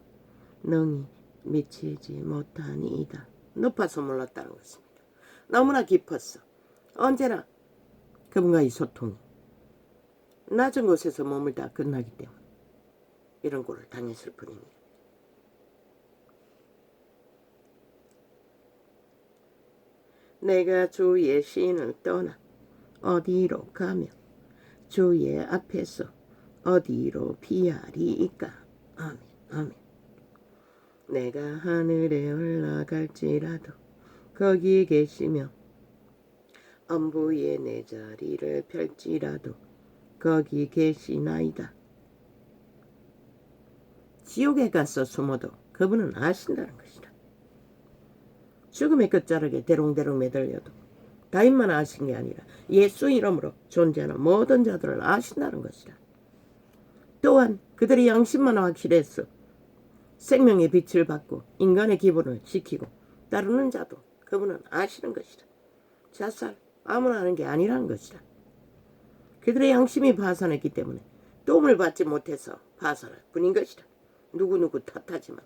능히 미치지 못하니이다. 높아서 몰랐다는 것입니다. 너무나 깊었어. 언제나 그분과의 소통이 낮은 곳에서 머물다 끝나기 때문에 이런 꼴을 당했을 뿐입니다. 내가 주의 신을 떠나 어디로 가며 주의 앞에서 어디로 피하리이까. 아멘, 아멘. 내가 하늘에 올라갈지라도 거기 계시며 엄부에 내 자리를 펼지라도 거기 계시나이다. 지옥에 가서 숨어도 그분은 아신다는 것이다. 죽음의 끝자락에 대롱대롱 매달려도 다윗만 아신 게 아니라 예수 이름으로 존재하는 모든 자들을 아신다는 것이다. 또한 그들의 양심만 확실해서 생명의 빛을 받고 인간의 기본을 지키고 따르는 자도 그분은 아시는 것이다. 자살 아무나 하는 게 아니라는 것이다. 그들의 양심이 파산했기 때문에 도움을 받지 못해서 파산할 뿐인 것이다. 누구누구 탓하지만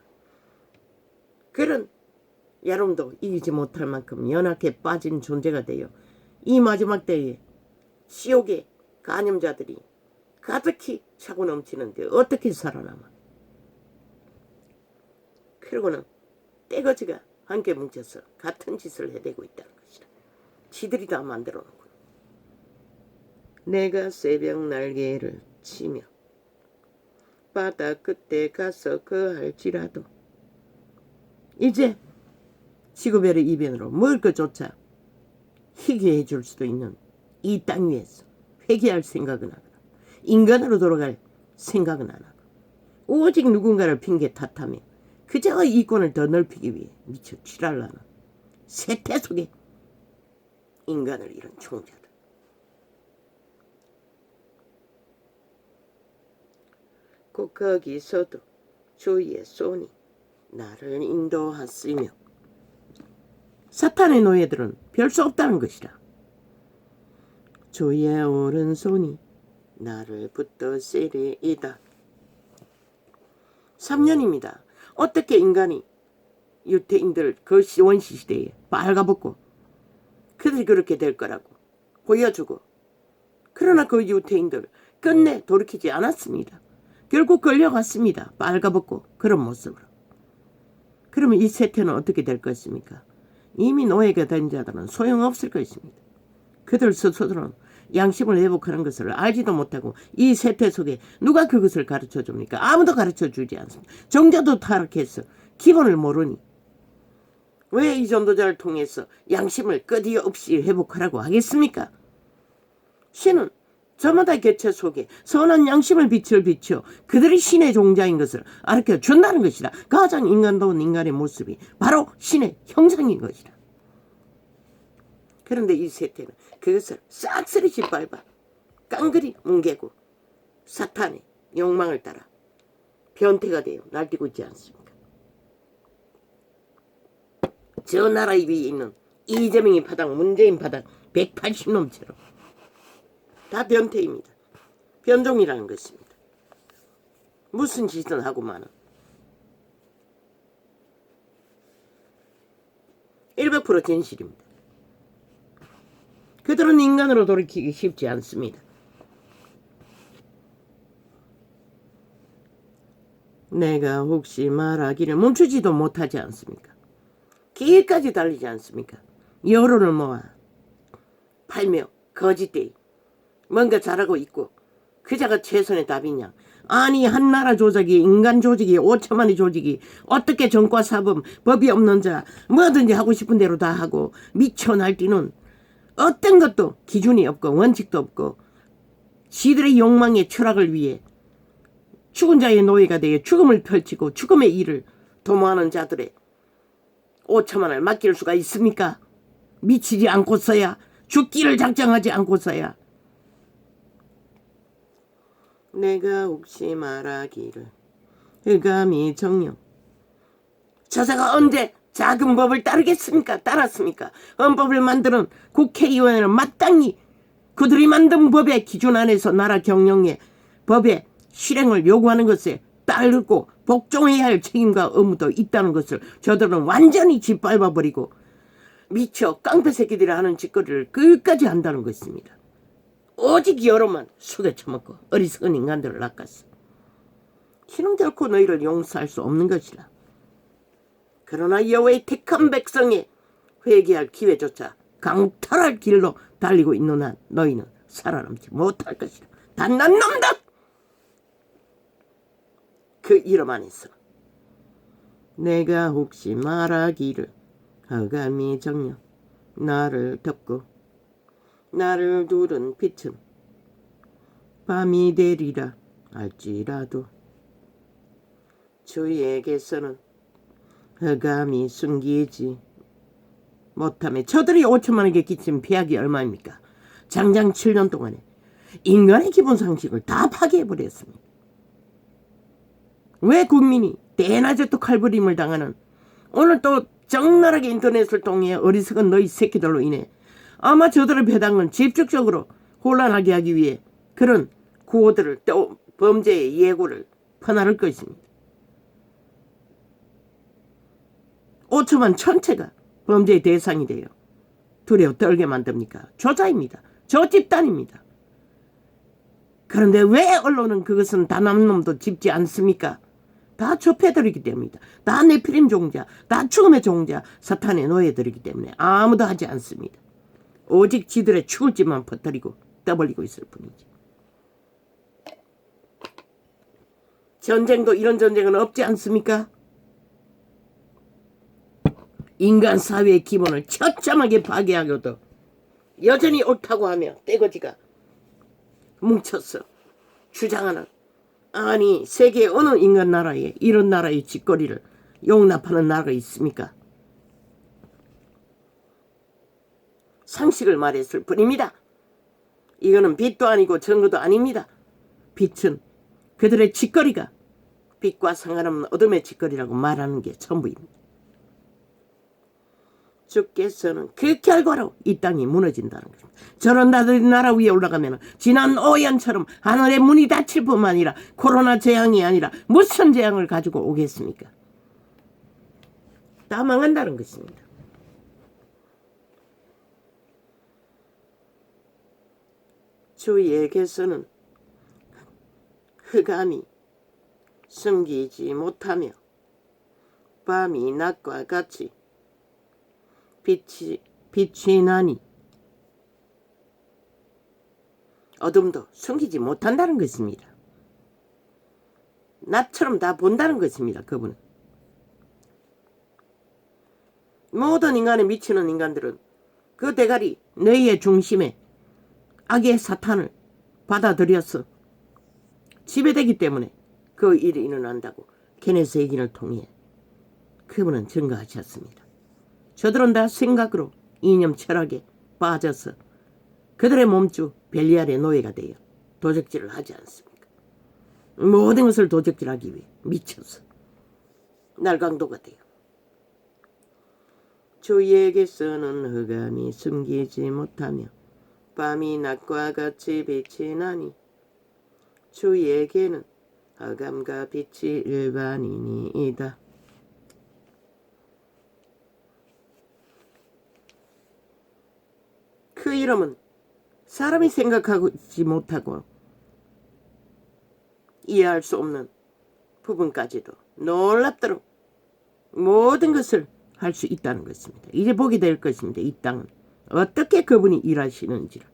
그런 야롱도 이기지 못할 만큼 연약해 빠진 존재가 되어 이 마지막 때에 지옥의 간염자들이 가득히 차고 넘치는데 어떻게 살아남아. 그러고는 떼거지가 함께 뭉쳐서 같은 짓을 해대고 있다는 것이다. 지들이 다 만들어 놓고 내가 새벽 날개를 치며 바다 끝에 가서 거할지라도 이제 지구별의 이변으로 먹을 것조차 희귀해 줄 수도 있는 이 땅 위에서 회개할 생각은 하거나 인간으로 돌아갈 생각은 안 하고 오직 누군가를 핑계 탓하며 그저 이권을 더 넓히기 위해 미쳐 쥐랄라는 세태 속에 인간을 잃은 총자다. 꼭 거기서도 주의 손이 나를 인도하시며 사탄의 노예들은 별 수 없다는 것이라. 주의 오른손이 나를 붙드시리이다. 3년입니다. 어떻게 인간이 유태인들 그 원시시대에 빨가벗고 그들이 그렇게 될 거라고 보여주고, 그러나 그 유태인들 끝내 돌이키지 않았습니다. 결국 끌려갔습니다. 빨가벗고 그런 모습으로. 그러면 이 세태는 어떻게 될 것입니까? 이미 노예가 된 자들은 소용없을 것입니다. 그들 스스로는 양심을 회복하는 것을 알지도 못하고 이 세태 속에 누가 그것을 가르쳐 줍니까? 아무도 가르쳐 주지 않습니다. 정자도 타락해서 기본을 모르니 왜 이 전도자를 통해서 양심을 끄디없이 회복하라고 하겠습니까? 신은 저마다 개체 속에 선한 양심의 빛을 비춰 그들이 신의 종자인 것을 알려 준다는 것이라. 가장 인간다운 인간의 모습이 바로 신의 형상인 것이라. 그런데 이 세태는 그것을 싹쓸이 짓밟아 깡그리 뭉개고 사탄의 욕망을 따라 변태가 되어 날뛰고 있지 않습니까? 저 나라 위에 있는 이재명이 파당, 문재인 파당 180놈처럼 다 변태입니다. 변종이라는 것입니다. 무슨 짓을 하고만은 100% 진실입니다. 그들은 인간으로 돌이키기 쉽지 않습니다. 내가 혹시 말하기를 멈추지도 못하지 않습니까? 길까지 달리지 않습니까? 여론을 모아 팔며 거짓되이 뭔가 잘하고 있고 그자가 최선의 답이냐? 아니, 한나라 조직이, 인간 조직이, 5천만의 조직이 어떻게 정과 사범, 법이 없는 자 뭐든지 하고 싶은 대로 다 하고 미쳐 날뛰는, 어떤 것도 기준이 없고 원칙도 없고 지들의 욕망의 철학을 위해 죽은 자의 노예가 되어 죽음을 펼치고 죽음의 일을 도모하는 자들의 5천만을 맡길 수가 있습니까? 미치지 않고서야, 죽기를 작정하지 않고서야. 내가 혹시 말하기를 흑암이 정령, 저자가 언제 작은 법을 따르겠습니까? 따랐습니까? 헌법을 만드는 국회의원을 마땅히 그들이 만든 법의 기준 안에서 나라 경영의 법의 실행을 요구하는 것에 따르고 복종해야 할 책임과 의무도 있다는 것을 저들은 완전히 짓밟아버리고 미쳐 깡패 새끼들이 하는 짓거리를 끝까지 한다는 것입니다. 오직 여로만 속에 처먹고 어리석은 인간들을 낚았어. 신은 결코 너희를 용서할 수 없는 것이라. 그러나 여호와의 택한 백성의 회개할 기회조차 강탈할 길로 달리고 있는 한 너희는 살아남지 못할 것이라. 단난 놈다! 그 이름 안에서 내가 혹시 말하기를 흑암이 정녕 나를 덮고 나를 두른 빛은 밤이 되리라 할지라도 주에게서는 흑암이 숨기지 못하며 저들이 5천만에게 끼친 폐악이 얼마입니까? 장장 7년 동안에 인간의 기본 상식을 다 파괴해버렸습니다. 왜 국민이 대낮에 또 칼부림을 당하는, 오늘 또 적나라하게 인터넷을 통해 어리석은 너희 새끼들로 인해 아마 저들의 배당은 집중적으로 혼란하게 하기 위해 그런 구호들을, 또 범죄의 예고를 퍼나를 것입니다. 5천만 전체가 범죄의 대상이 되어 두려워 떨게 만듭니까? 저자입니다. 저 집단입니다. 그런데 왜 언론은 그것은 단 한 놈도 짚지 않습니까? 다 좁혀들이기 때문이다. 다 네피림 종자, 다 죽음의 종자, 사탄의 노예들이기 때문에 아무도 하지 않습니다. 오직 지들의 죽을 짓만 퍼뜨리고 떠벌리고 있을 뿐이지. 전쟁도 이런 전쟁은 없지 않습니까? 인간 사회의 기본을 처참하게 파괴하고도 여전히 옳다고 하며 떼거지가 뭉쳐서 주장하는 아니 세계 어느 인간 나라에 이런 나라의 짓거리를 용납하는 나라가 있습니까? 상식을 말했을 뿐입니다. 이거는 빚도 아니고 증거도 아닙니다. 빚은 그들의 짓거리가 빚과 상관없는 어둠의 짓거리라고 말하는 게 전부입니다. 주께서는 그 결과로 이 땅이 무너진다는 것입니다. 저런 나라 위에 올라가면 지난 5년처럼 하늘의 문이 닫힐 뿐만 아니라 코로나 재앙이 아니라 무슨 재앙을 가지고 오겠습니까? 다 망한다는 것입니다. 주에게서는 흑암이 숨기지 못하며 밤이 낮과 같이 빛이 나니 어둠도 숨기지 못한다는 것입니다. 낮처럼 다 본다는 것입니다. 그분은. 모든 인간에 미치는 인간들은 그 대가리 뇌의 중심에 악의 사탄을 받아들여서 지배되기 때문에 그 일이 일어난다고 케네스 얘기를 통해 그분은 증거하셨습니다. 저들은 다 생각으로 이념 철학에 빠져서 그들의 몸주 벨리알의 노예가 되어 도적질을 하지 않습니까? 모든 것을 도적질하기 위해 미쳐서 날강도가 되어 주에게서는 흑암이 숨기지 못하며 밤이 낮과 같이 빛이 나니 주에게는 흑암과 빛이 일반이니이다. 그 이름은 사람이 생각하지 못하고 이해할 수 없는 부분까지도 놀랍도록 모든 것을 할 수 있다는 것입니다. 이제 보게 될 것입니다. 이 땅은 어떻게 그분이 일하시는지를.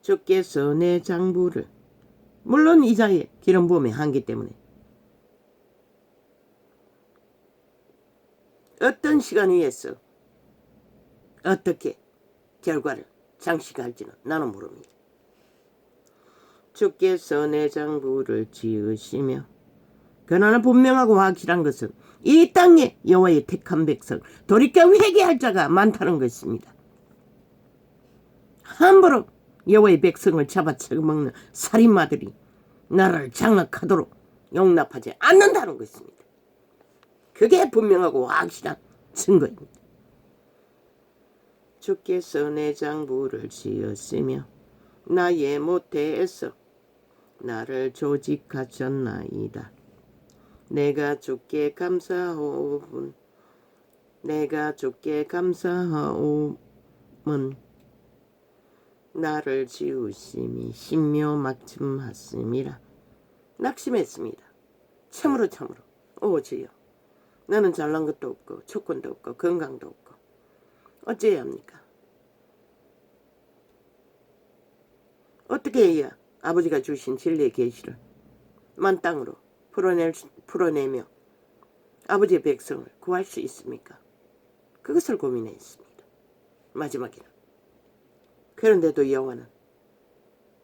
주께서 내 장부를 물론 이자의 기름 부음의 한계 때문에 어떤 시간 위에서 어떻게 결과를 장식할지는 나는 모릅니다. 주께서 내 장부를 지으시며 그러나 분명하고 확실한 것은 이 땅에 여호와의 택한 백성 돌이켜 회개할 자가 많다는 것입니다. 함부로 여호와의 백성을 잡아쳐먹는 살인마들이 나라를 장악하도록 용납하지 않는다는 것입니다. 그게 분명하고 확실한 증거입니다. 주께서 내 장부를 지었으며 나의 모태에서 나를 조직하셨나이다. 내가 주께 감사하오면 나를 지으심이 신묘막춤하심이라. 낙심했습니다. 참으로 오 주여, 나는 잘난 것도 없고 조건도 없고 건강도 없고 어찌해야 합니까? 어떻게 해야 아버지가 주신 진리의 계시를 만땅으로 풀어내며 아버지의 백성을 구할 수 있습니까? 그것을 고민했습니다. 마지막에는. 그런데도 여호와는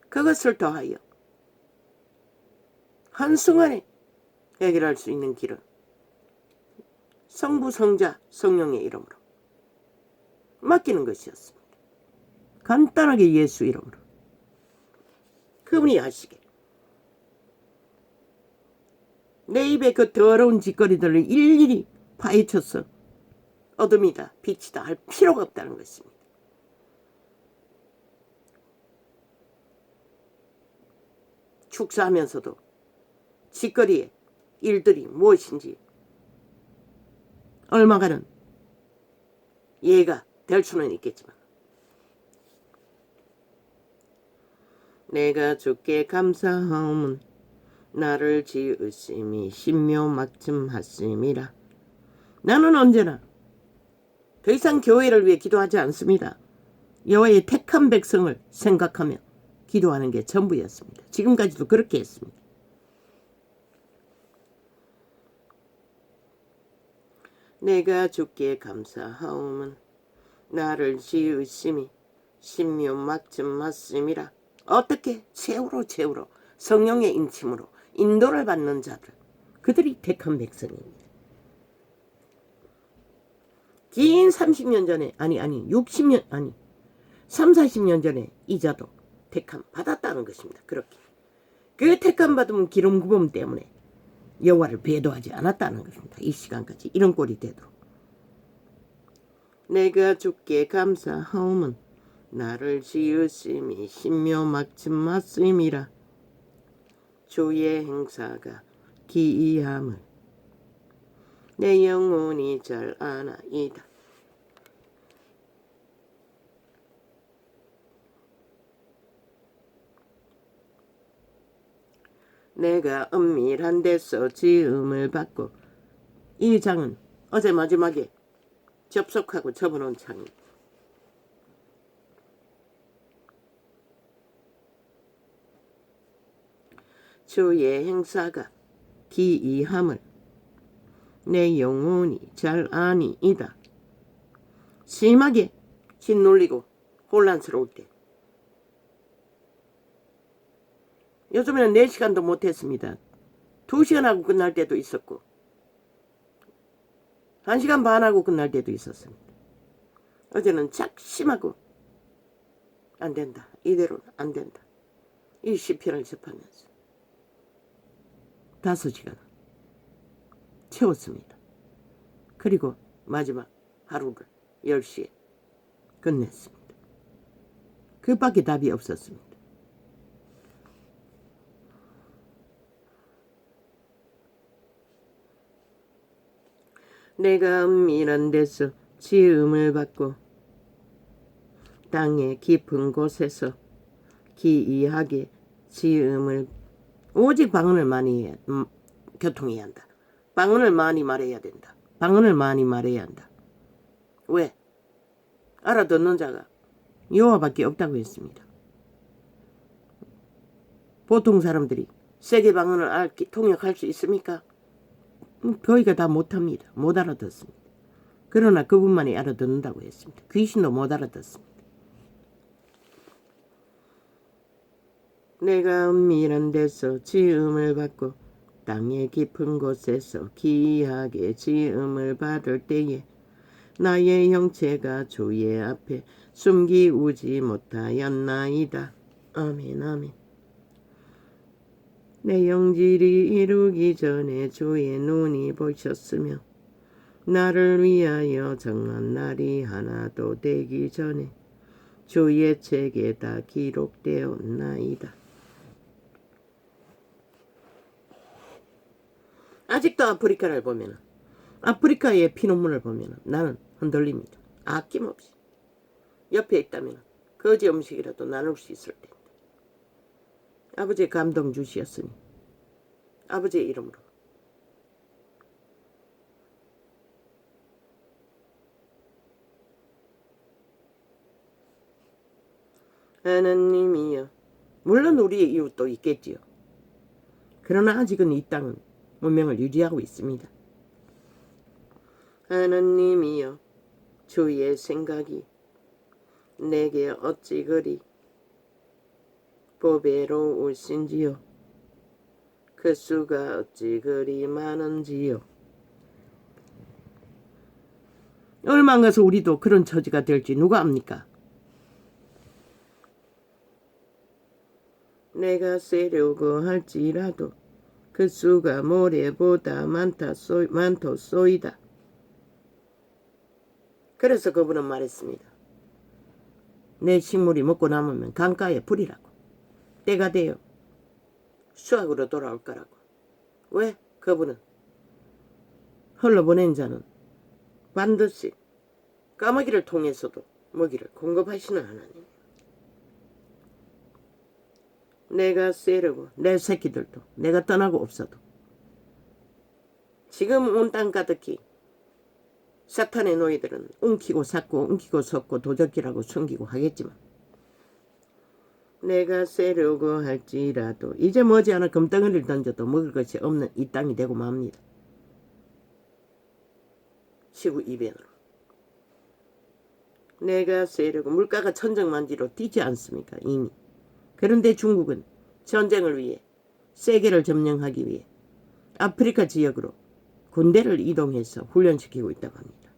그것을 더하여 한순간에 해결할 수 있는 길은 성부, 성자, 성령의 이름으로 맡기는 것이었습니다. 간단하게 예수 이름으로. 그분이 하시게. 내 입에 그 더러운 짓거리들을 일일이 파헤쳐서 어둠이다, 빛이다 할 필요가 없다는 것입니다. 축사하면서도 짓거리의 일들이 무엇인지 얼마간은 이해가 될 수는 있겠지만 내가 주께 감사하오면 나를 지으심이 신묘막춤하심이라. 나는 언제나 더 이상 교회를 위해 기도하지 않습니다. 여호와의 택한 백성을 생각하며 기도하는 게 전부였습니다. 지금까지도 그렇게 했습니다. 내가 주께 감사하오면 나를 지으심이 신묘막춤하심이라. 어떻게? 최후로 성령의 인침으로 인도를 받는 자들, 그들이 택한 백성입니다. 긴 30년 전에 60년 3, 40년 전에 이자도 택함 받았다는 것입니다. 그렇게 그 택함 받은 기름 부음 때문에 여호와를 배도하지 않았다는 것입니다. 이 시간까지 이런 꼴이 되도록. 내가 주께 감사하오면 나를 지으심이 신묘 막심 맞음이라. 주의 행사가 기이함을 내 영혼이 잘 아나이다. 내가 은밀한 데서 지음을 받고, 이 장은 어제 마지막에 접속하고 접어놓은 장입니다. 주의 행사가 기이함을 내 영혼이 잘 아니이다. 심하게 짓눌리고 혼란스러울 때, 요즘에는 4시간도 못했습니다. 2시간 하고 끝날 때도 있었고 1시간 반 하고 끝날 때도 있었습니다. 어제는 작심하고 안 된다, 이대로는 안 된다, 이 시편을 접하면서 5시간 채웠습니다. 그리고 마지막 하루를 10시에 끝냈습니다. 그 밖에 답이 없었습니다. 내가 은밀한 데서 지음을 받고 땅의 깊은 곳에서 기이하게 지음을, 오직 방언을 많이 교통해야 한다. 방언을 많이 말해야 된다. 방언을 많이 말해야 한다. 왜? 알아듣는 자가 여호와밖에 없다고 했습니다. 보통 사람들이 세계 방언을 통역할 수 있습니까? 거의가 다 못합니다. 못 알아듣습니다. 그러나 그분만이 알아듣는다고 했습니다. 귀신도 못 알아듣습니다. 내가 은밀한 데서 지음을 받고 땅의 깊은 곳에서 기이하게 지음을 받을 때에 나의 형체가 주의 앞에 숨기우지 못하였나이다. 아멘 아멘. 내 영질이 이루기 전에 주의 눈이 보셨으며 나를 위하여 정한 날이 하나도 되기 전에 주의 책에 다 기록되었나이다. 아직도 아프리카를 보면, 아프리카의 피눈물을 보면 나는 흔들립니다. 아낌없이. 옆에 있다면 거지 음식이라도 나눌 수 있을 텐데. 아버지의 감동 주시었으니 아버지의 이름으로 하나님이여, 물론 우리의 이웃도 있겠지요. 그러나 아직은 이 땅은 문명을 유지하고 있습니다. 하나님이여, 주의 생각이 내게 어찌 그리 보배로우신지요. 그 수가 어찌 그리 많은지요. 얼마 안 가서 우리도 그런 처지가 될지 누가 압니까? 내가 세려고 할지라도 그 수가 모래보다 많도소이다. 그래서 그분은 말했습니다. 내 식물이 먹고 남으면 강가에 뿌리라고. 때가 되어 수확으로 돌아올 거라고. 왜? 그분은 흘러보낸 자는 반드시 까마귀를 통해서도 먹이를 공급하시는 하나님. 내가 세려고, 내 새끼들도 내가 떠나고 없어도 지금 온 땅 가득히 사탄의 노예들은 움키고 삭고 움키고 섰고 도적질하고 숨기고 하겠지만 내가 세려고 할지라도 이제 머지않아 금덩어리를 던져도 먹을 것이 없는 이 땅이 되고 맙니다. 시구 이변으로. 내가 세려고, 물가가 천정만지로 뛰지 않습니까? 이미 그런데 중국은 전쟁을 위해 세계를 점령하기 위해 아프리카 지역으로 군대를 이동해서 훈련시키고 있다고 합니다.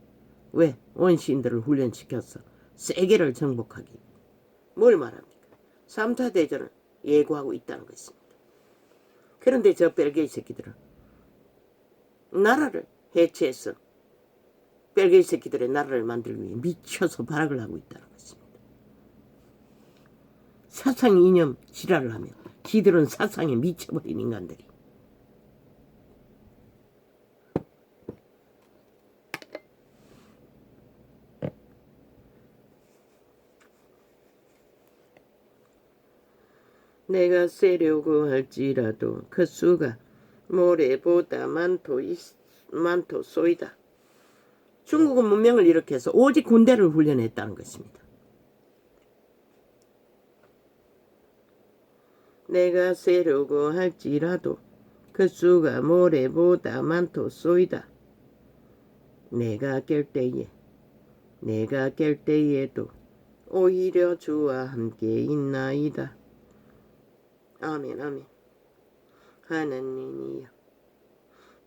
왜? 원시인들을 훈련시켜서 세계를 정복하기. 뭘 말합니까? 3차 대전을 예고하고 있다는 것입니다. 그런데 저 벨기에 새끼들은 나라를 해체해서 벨기에 새끼들의 나라를 만들기 위해 미쳐서 발악을 하고 있다는 것입니다. 사상 이념 지랄을 하며 지들은 사상에 미쳐버린 인간들이. 내가 세려고 할지라도 그 수가 모래보다 많토소이다. 중국은 문명을 일으켜서 오직 군대를 훈련했다는 것입니다. 내가 세려고 할지라도 그 수가 모래보다 많토소이다. 내가 깰 때에도 오히려 주와 함께 있나이다. 아멘 아멘. 하나님이여,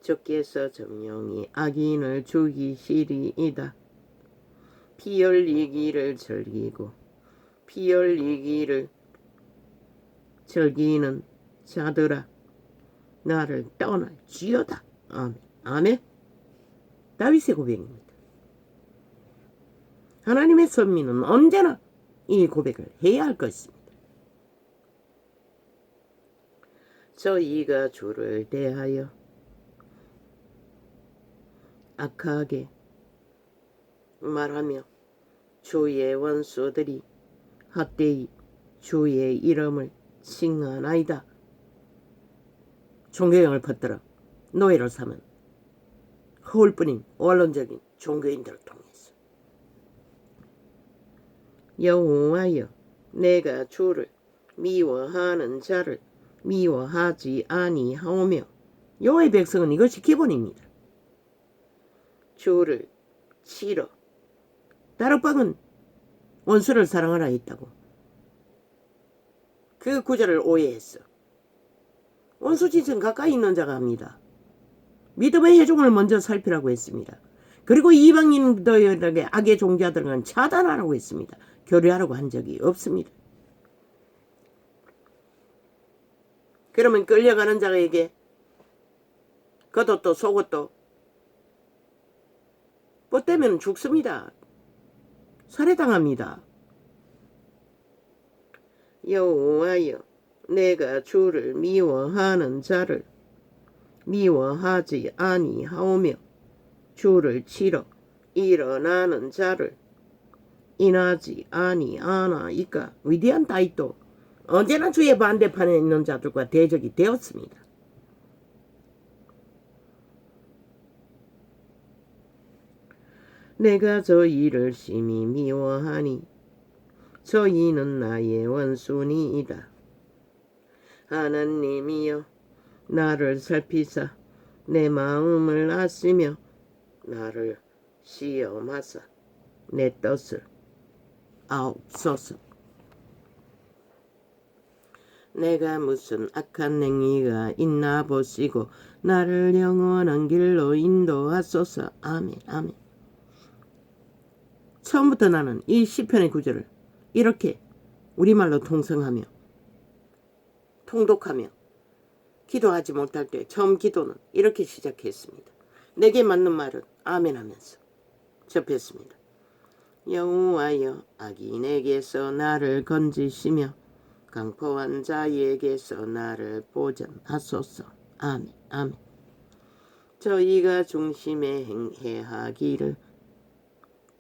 주께서 정령이 악인을 죽이시리이다. 피 흘리기를 즐기는 자들아, 나를 떠날지어다. 아멘 아멘. 다윗의 고백입니다. 하나님의 선민은 언제나 이 고백을 해야 할 것입니다. 저희가 주를 대하여 악하게 말하며 주의 원수들이 헛되이 주의 이름을 칭하나이다. 종교형을 퍼뜨려 노예를 삼은 허울뿐인 원론적인 종교인들을 통해서 여호와여, 내가 주를 미워하는 자를 미워하지 아니하오며. 여호와의 백성은 이것이 기본입니다. 주를 치러. 다락방은 원수를 사랑하라 했다고. 그 구절을 오해했어. 원수 짓은 가까이 있는 자가 합니다. 믿음의 회중을 먼저 살피라고 했습니다. 그리고 이방인들에게 악의 종자들은 차단하라고 했습니다. 교류하라고 한 적이 없습니다. 그러면 끌려가는 자에게 겉옷도 속옷도 뻗대면 죽습니다. 살해당합니다. 여호와여, 내가 주를 미워하는 자를 미워하지 아니하오며 주를 치러 일어나는 자를 인하지 아니하나이까. 위대한 다윗도 언제나 주의 반대편에 있는 자들과 대적이 되었습니다. 내가 저희를 심히 미워하니 저희는 나의 원수니이다. 하나님이여, 나를 살피사 내 마음을 아시며 나를 시험하사 내 뜻을 아옵소서. 내가 무슨 악한 행위가 있나 보시고 나를 영원한 길로 인도하소서. 아멘 아멘. 처음부터 나는 이 시편의 구절을 이렇게 우리말로 통성하며 통독하며 기도하지 못할 때 처음 기도는 이렇게 시작했습니다. 내게 맞는 말은 아멘 하면서 접했습니다. 여호와여, 악인에게서 나를 건지시며 강포한 자에게서 나를 보전하소서. 아멘 아멘. 저희가 중심에 행하기를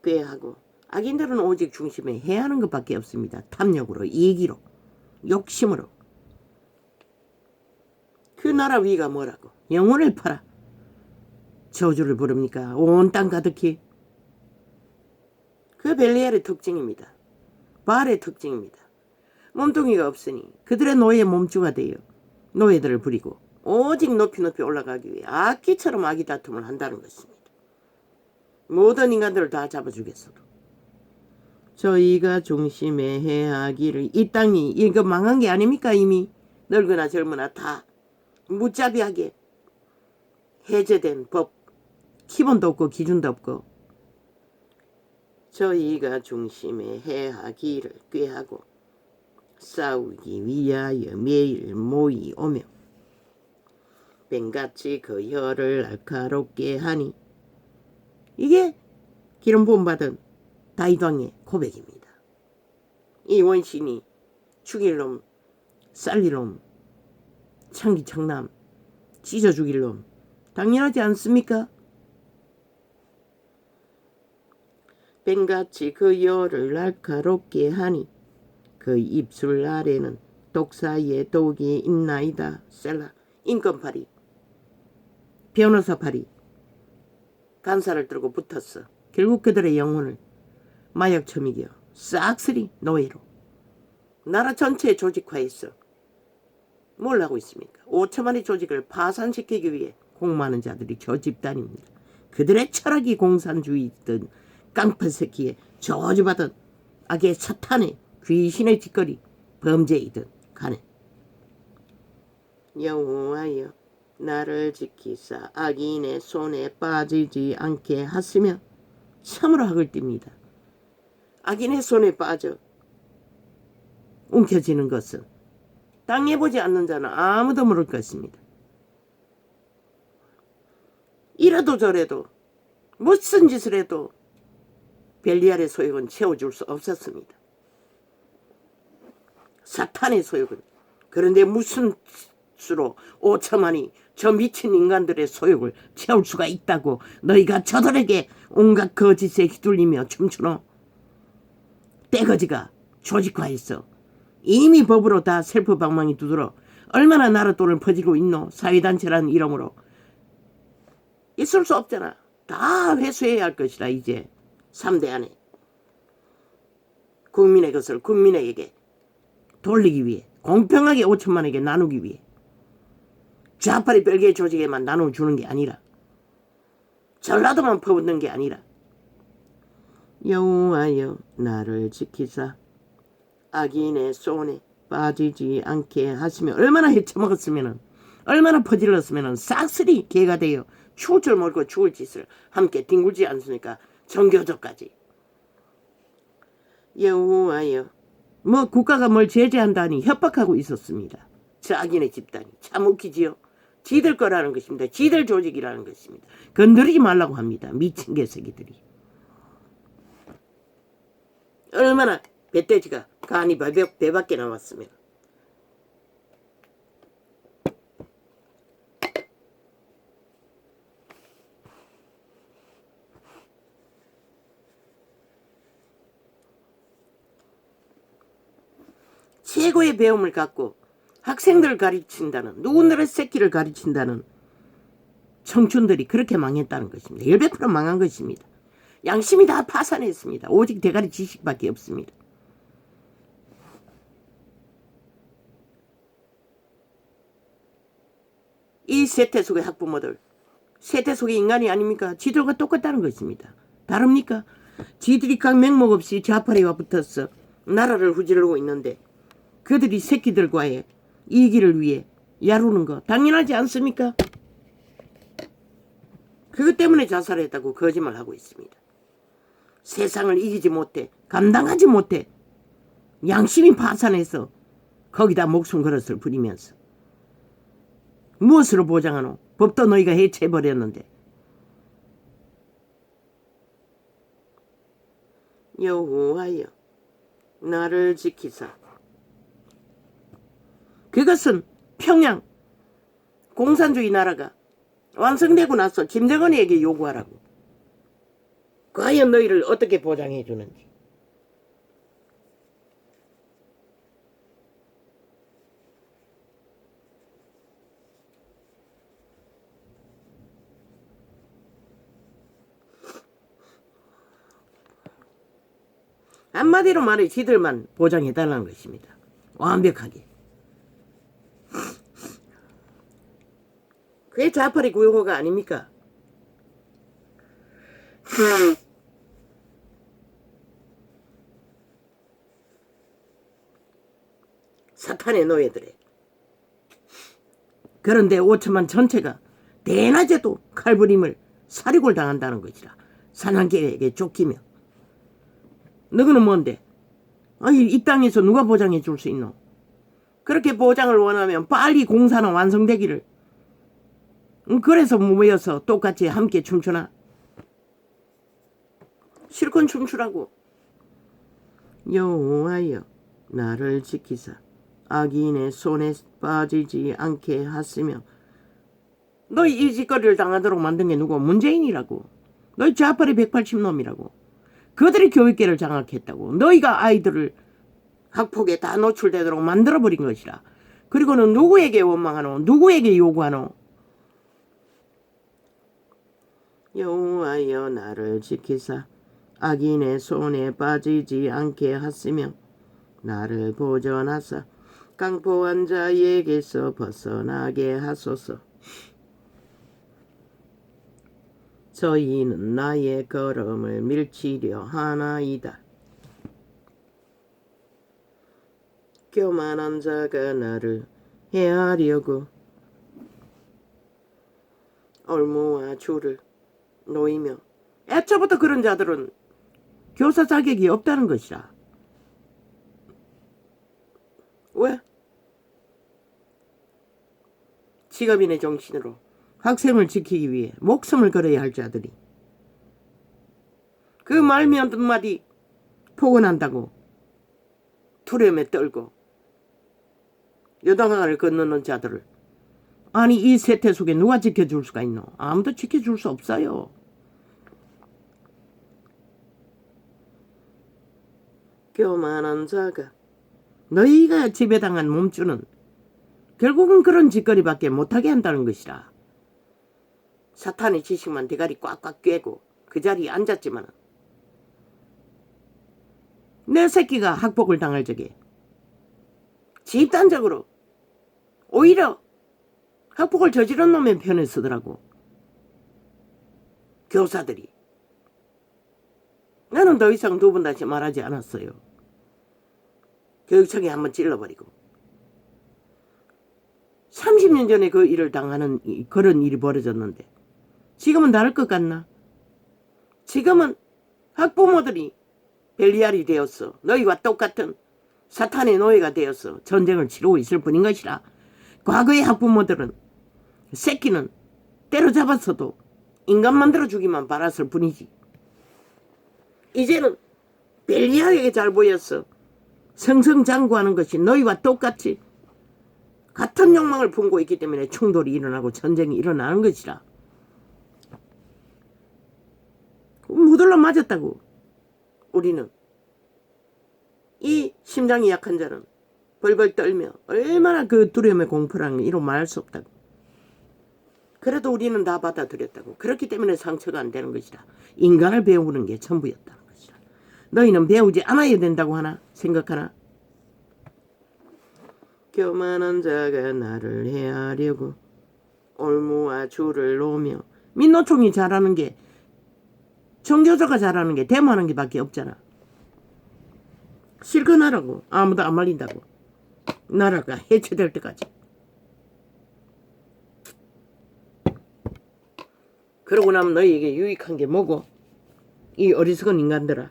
꾀하고, 악인들은 오직 중심에 해하는 것밖에 없습니다. 탐욕으로, 이기로, 욕심으로. 그 나라 위가 뭐라고? 영혼을 팔아 저주를 부릅니까? 온 땅 가득히. 그 벨리알의 특징입니다. 바알의 특징입니다. 몸뚱이가 없으니 그들의 노예 몸주가 되어 노예들을 부리고 오직 높이 올라가기 위해 악기처럼 악의 다툼을 한다는 것입니다. 모든 인간들을 다 잡아주겠어도 저희가 중심에 해야 하기를. 이 땅이 이거 망한 게 아닙니까? 이미 늙으나 젊으나 다 무자비하게 해제된 법, 기본도 없고 기준도 없고. 저희가 중심에 해야 하기를 꾀하고 싸우기 위하여 매일 모이오며 뱀같이 그 혀를 날카롭게 하니. 이게 기름 부음 받은 다윗왕의 고백입니다. 이 원신이 죽일 놈, 살릴 놈, 창기창남, 찢어 죽일 놈 당연하지 않습니까? 뱀같이 그 혀를 날카롭게 하니 그 입술 아래는 독사의 독이 있나이다. 셀라. 인권팔이, 변호사팔이 간사를 들고 붙었어. 결국 그들의 영혼을 마약 처미겨 싹쓸이 노예로 나라 전체에 조직화했어. 뭘 하고 있습니까? 5천만의 조직을 파산시키기 위해 공모하는 자들이 저 집단입니다. 그들의 철학이 공산주의든 깡패새끼의 저주받은 악의 사탄의 귀신의 짓거리 범죄이든 간에 여호와여 나를 지키사 악인의 손에 빠지지 않게 하시며. 참으로 학을 띱니다. 악인의 손에 빠져 움켜쥐는 것은 당해보지 않는 자는 아무도 모를 것입니다. 이래도 저래도 무슨 짓을 해도 벨리알의 소욕은 채워줄 수 없었습니다. 사탄의 소욕은. 그런데 무슨 수로 5천만이 저 미친 인간들의 소욕을 채울 수가 있다고 너희가 저들에게 온갖 거짓에 휘둘리며 춤추노? 떼거지가 조직화했어. 이미 법으로 다 셀프 방망이 두드러 얼마나 나라 돈을 퍼지고 있노? 사회단체라는 이름으로. 있을 수 없잖아. 다 회수해야 할 것이다. 이제 3대 안에 국민의 것을 국민에게 돌리기 위해, 공평하게 5천만에게 나누기 위해 좌파리 별개 조직에만 나눠주는 게 아니라, 전라도만 퍼붓는 게 아니라. 여호와여 나를 지키사 악인의 손에 빠지지 않게 하시며. 얼마나 헤쳐먹었으면, 얼마나 퍼질렀으면 싹쓸이 개가 되어 죽을 줄 모르고 죽을 짓을 함께 뒹굴지 않습니까? 정교조까지. 여호와여 뭐 국가가 뭘 제재한다니 협박하고 있었습니다. 저 악인의 집단이 참 웃기지요. 지들 거라는 것입니다. 지들 조직이라는 것입니다. 건드리지 말라고 합니다. 미친 개새끼들이. 얼마나 배돼지가 간이 배밖에 나왔으면. 최고의 배움을 갖고 학생들을 가르친다는, 누군가의 새끼를 가르친다는 청춘들이 그렇게 망했다는 것입니다. 100% 망한 것입니다. 양심이 다 파산했습니다. 오직 대가리 지식밖에 없습니다. 이 세태 속의 학부모들, 세태 속의 인간이 아닙니까? 지들과 똑같다는 것입니다. 다릅니까? 지들이 각 맹목 없이 좌파리와 붙어서 나라를 후지르고 있는데 그들이 새끼들과의 이기를 위해 야루는 거 당연하지 않습니까? 그것 때문에 자살했다고 거짓말하고 있습니다. 세상을 이기지 못해, 감당하지 못해 양심이 파산해서 거기다 목숨 걸었을 뿐이면서 무엇으로 보장하노? 법도 너희가 해체해버렸는데. 여호와여 나를 지키사. 그것은 평양 공산주의 나라가 완성되고 나서 김정은에게 요구하라고. 과연 너희를 어떻게 보장해 주는지. 한마디로 말해 지들만 보장해달라는 것입니다. 완벽하게. 그게 좌파리 구호가 아닙니까? 사탄의 노예들에. 그런데 5천만 전체가 대낮에도 칼부림을 살육을 당한다는 것이라. 사냥개에게 쫓기며. 너희는 뭔데? 아니, 이 땅에서 누가 보장해 줄 수 있노? 그렇게 보장을 원하면 빨리 공사는 완성되기를. 그래서 모여서 똑같이 함께 춤추나? 실컷 춤추라고. 여호와여 나를 지키사 악인의 손에 빠지지 않게 하시며. 너희 이 짓거리를 당하도록 만든 게 누구? 문재인이라고. 너희 좌파리 180놈이라고. 그들이 교육계를 장악했다고. 너희가 아이들을 학폭에 다 노출되도록 만들어버린 것이라. 그리고는 누구에게 원망하노? 누구에게 요구하노? 여호와여 나를 지키사 악인의 손에 빠지지 않게 하시며 나를 보전하사 강포한 자에게서 벗어나게 하소서. 저희는 나의 걸음을 밀치려 하나이다. 교만한 자가 나를 해하려고 얼무와 줄을 놓이며. 애초부터 그런 자들은 교사 자격이 없다는 것이라. 왜? 직업인의 정신으로 학생을 지키기 위해 목숨을 걸어야 할 자들이 그 말미 한마디 포근한다고 두려움에 떨고 요단강을 건너는 자들을, 아니 이 세태 속에 누가 지켜줄 수가 있노? 아무도 지켜줄 수 없어요. 교만한 자가, 너희가 지배당한 몸주는 결국은 그런 짓거리밖에 못하게 한다는 것이라. 사탄의 지식만 대가리 꽉꽉 꿰고 그 자리에 앉았지만 내 새끼가 학폭을 당할 적에 집단적으로 오히려 학폭을 저지른 놈의 편에 서더라고. 교사들이. 나는 더 이상 두 번 다시 말하지 않았어요. 교육청에 한번 찔러버리고. 30년 전에 그 일을 당하는 그런 일이 벌어졌는데 지금은 다를 것 같나? 지금은 학부모들이 벨리알이 되었어. 너희와 똑같은 사탄의 노예가 되어서 전쟁을 치르고 있을 뿐인 것이라. 과거의 학부모들은 새끼는 때려잡았어도 인간 만들어 주기만 바랐을 뿐이지. 이제는 벨리알에게 잘 보였어. 승승장구하는 것이 너희와 똑같이 같은 욕망을 품고 있기 때문에 충돌이 일어나고 전쟁이 일어나는 것이라. 무들러 맞았다고. 우리는 이 심장이 약한 자는 벌벌 떨며 얼마나 그 두려움의 공포라는 걸 이루 말할 수 없다고. 그래도 우리는 다 받아들였다고. 그렇기 때문에 상처가 안 되는 것이다. 인간을 배우는 게 전부였다는 것이다. 너희는 배우지 않아야 된다고 하나? 생각하나? 교만한 자가 나를 해하려고 올무와 줄을 놓으며. 민노총이 잘하는 게, 정교조가 잘하는 게 데모하는 게 밖에 없잖아. 실컷 하라고. 아무도 안 말린다고. 나라가 해체될 때까지. 그러고 나면 너희에게 유익한 게 뭐고? 이 어리석은 인간들아.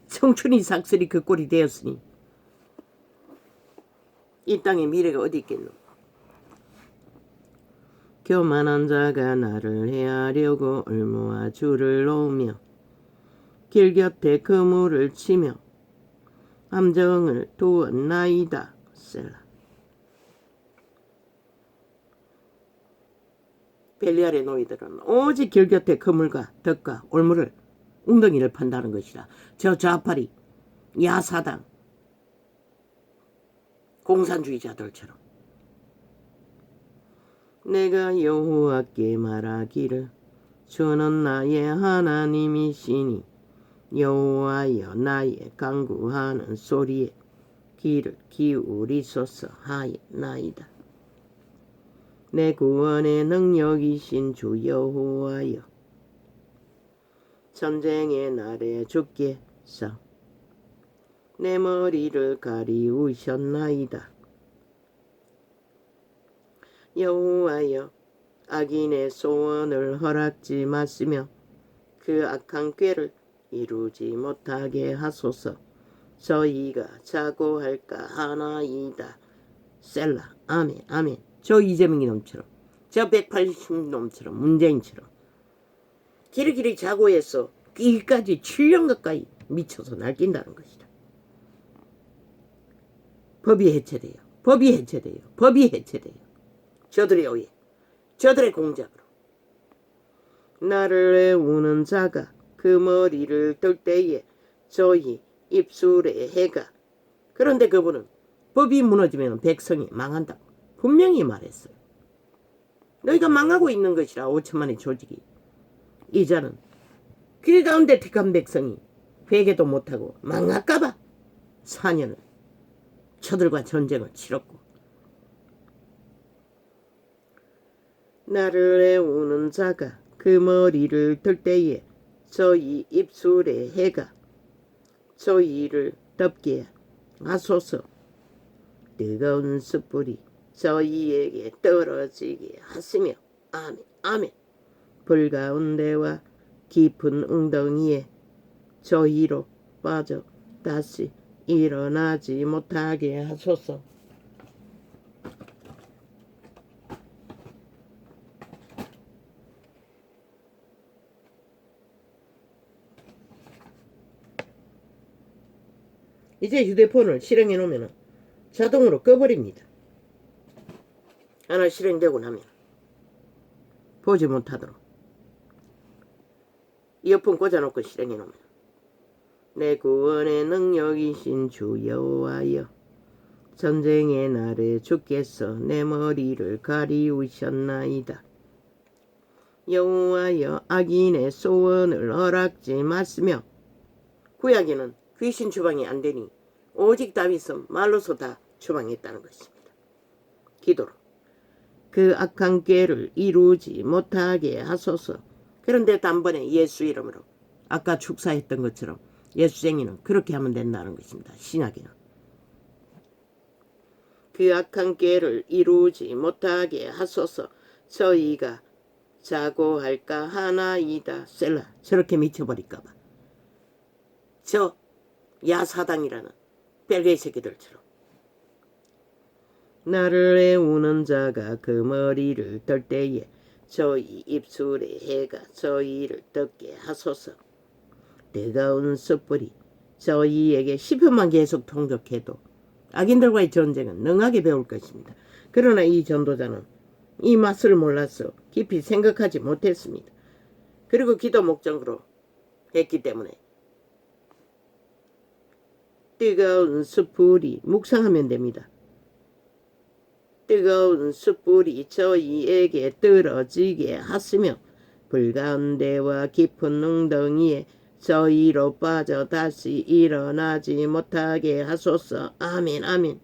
청춘이 삭슬이 그 꼴이 되었으니 이 땅에 미래가 어디 있겠노? 교만한 자가 나를 해하려고 얼무와 줄을 놓으며 길 곁에 그물을 치며 함정을 두었나이다. 셀라. 벨리알의 노이들은 오직 길 곁에 그물과 덕과 올무를 웅덩이를 판다는 것이라. 저 좌파리 야사당 공산주의자들처럼. 내가 여호와께 말하기를 주는 나의 하나님이시니 여호와여 나의 간구하는 소리에 귀를 기울이소서 하였나이다. 내 구원의 능력이신 주 여호와여 전쟁의 날에 주께서 내 머리를 가리우셨나이다. 여호와여 악인의 소원을 허락지 마시며 그 악한 꾀를 이루지 못하게 하소서. 저희가 자고할까 하나이다. 셀라. 아멘 아멘. 저 이재명 이놈처럼, 저 180놈처럼, 문재인처럼 길이길이 자고해서 귀까지 7년 가까이 미쳐서 날뛴다는 것이다. 법이 해체돼요. 법이 해체돼요. 법이 해체돼요. 저들의 오해, 저들의 공작으로. 나를 애우는 자가 그 머리를 뜰 때에 저희 입술에 해가. 그런데 그분은 법이 무너지면 백성이 망한다고 분명히 말했어요. 너희가 망하고 있는 것이라 5천만의 조직이. 이 자는 길 가운데 택한 백성이 회개도 못하고 망할까봐 4년을 저들과 전쟁을 치렀고, 나를 애우는 자가 그 머리를 들 때에 저희 입술에 해가 저희를 덮게 하소서. 뜨거운 숯불이 저희에게 떨어지게 하시며. 아멘 아멘. 불 가운데와 깊은 웅덩이에 저희로 빠져 다시 일어나지 못하게 하소서. 이제 휴대폰을 실행해 놓으면 자동으로 꺼버립니다. 하나 실행되고 나면 보지 못하도록. 이어폰 꽂아놓고 실행해 놓으면 내 구원의 능력이신 주 여호와여 전쟁의 날에 주께서 내 머리를 가리우셨나이다. 여호와여 악인의 소원을 허락지 마시며. 구약에는 귀신 추방이 안 되니 오직 다윗은 말로서 다 추방했다는 것입니다. 기도로 그 악한 꾀를 이루지 못하게 하소서. 그런데 단번에 예수 이름으로 아까 축사했던 것처럼 예수쟁이는 그렇게 하면 된다는 것입니다. 신약에는 그 악한 꾀를 이루지 못하게 하소서. 저희가 자고할까 하나이다. 셀라. 저렇게 미쳐버릴까봐. 저 야사당이라는 벨게이 새끼들처럼. 나를 애우는 자가 그 머리를 들 때에 저희 입술에 해가 저희를 덮게 하소서. 뜨거운 숯불이 저희에게 10편만 계속 통독해도 악인들과의 전쟁은 능하게 배울 것입니다. 그러나 이 전도자는 이 맛을 몰라서 깊이 생각하지 못했습니다. 그리고 기도 목적으로 했기 때문에 뜨거운 숯불이 묵상하면 됩니다. 뜨거운 숯불이 저희에게 떨어지게 하시며 불 가운데와 깊은 웅덩이에 저희로 빠져 다시 일어나지 못하게 하소서. 아멘 아멘.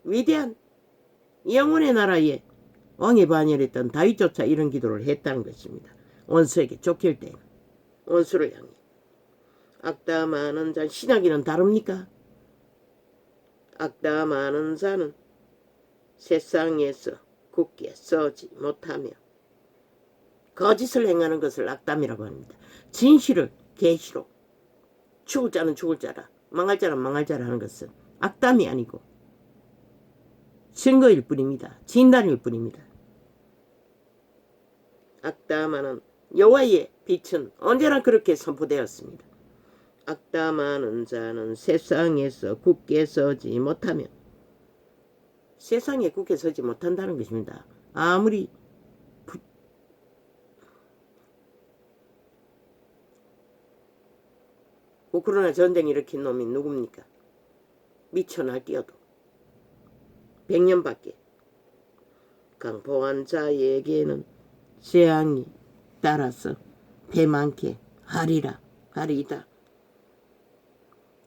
위대한 영원의 나라에 왕의 반열했던 다윗조차 이런 기도를 했다는 것입니다. 원수에게 쫓길 때는 원수를 향해. 악담하는 자, 신약에는 다릅니까? 악담하는 자는 세상에서 굳게 서지 못하며. 거짓을 행하는 것을 악담이라고 합니다. 진실을 계시로, 죽을 자는 죽을 자라, 망할 자는 망할 자라 하는 것은 악담이 아니고 증거일 뿐입니다. 진단일 뿐입니다. 악담하는 여호와의 빛은 언제나 그렇게 선포되었습니다. 악담하는 자는 세상에서 굳게 서지 못하며. 세상에 굳게 서지 못한다는 것입니다. 아무리 우크라이나 전쟁 일으킨 놈이 누굽니까? 미쳐 날뛰어도 100년밖에 강포한 자에게는 재앙이 따라서 배많게 하리이다.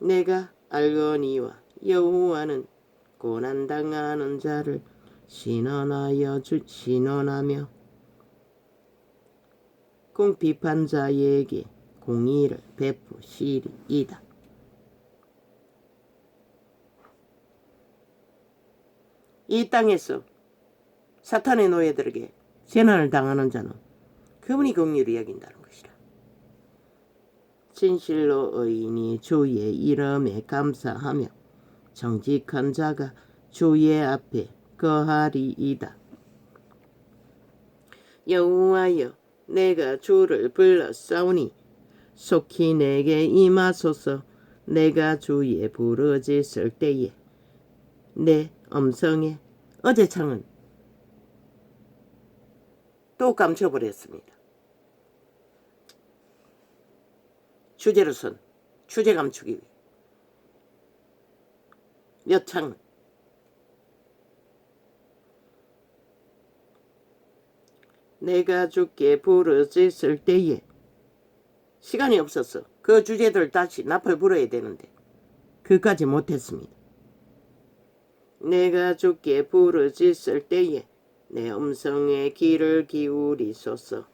내가 알거니와 여호와는 고난당하는 자를 신원하며 공핍한 자에게 공의를 베푸시리이다. 이 땅에서 사탄의 노예들에게 재난을 당하는 자는 그분이 긍휼히 여긴다는 것이라. 진실로 의인이 주의 이름에 감사하며 정직한 자가 주의 앞에 거하리이다. 여호와여, 내가 주를 불렀사오니 속히 내게 임하소서. 내가 주의 부르짖을 때에 내 음성에 어제 창은 또 감춰버렸습니다. 주제로선 주제 감추기 위해 몇 창은 내가 주께 부르짖을 때에 시간이 없었어. 그 주제들 다시 납을 불어야 되는데 그까지 못했습니다. 내가 주께 부르짖을 때에 내 음성에 귀를 기울이소서.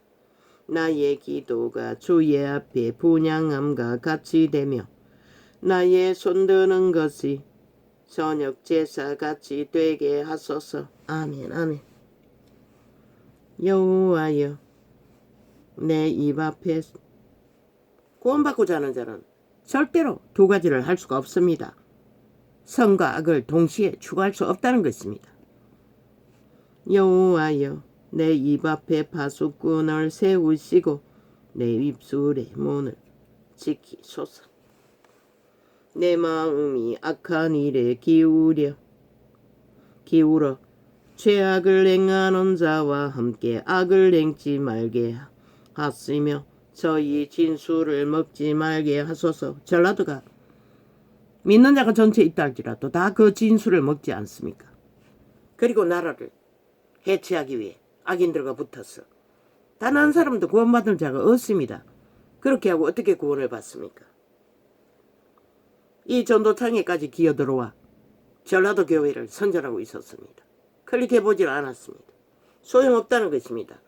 나의 기도가 주의 앞에 분향함과 같이 되며 나의 손드는 것이 저녁 제사 같이 되게 하소서. 아멘 아멘. 여호와여, 내 입 앞에 구원받고자 하는 자는 절대로 두 가지를 할 수가 없습니다. 선과 악을 동시에 추구할 수 없다는 것입니다. 여호와여, 내 입 앞에 파수꾼을 세우시고 내 입술의 문을 지키소서. 내 마음이 악한 일에 기울어 죄악을 행하는 자와 함께 악을 행지 말게 하시며 저희 진술을 먹지 말게 하소서. 전라도가 믿는 자가 전체 있다 할지라도 다 그 진술을 먹지 않습니까? 그리고 나라를 해체하기 위해 악인들과 붙었어. 단 한 사람도 구원받을 자가 없습니다. 그렇게 하고 어떻게 구원을 받습니까? 이 전도창에까지 기어들어와 전라도 교회를 선전하고 있었습니다. 클릭해보질 않았습니다. 소용없다는 것입니다.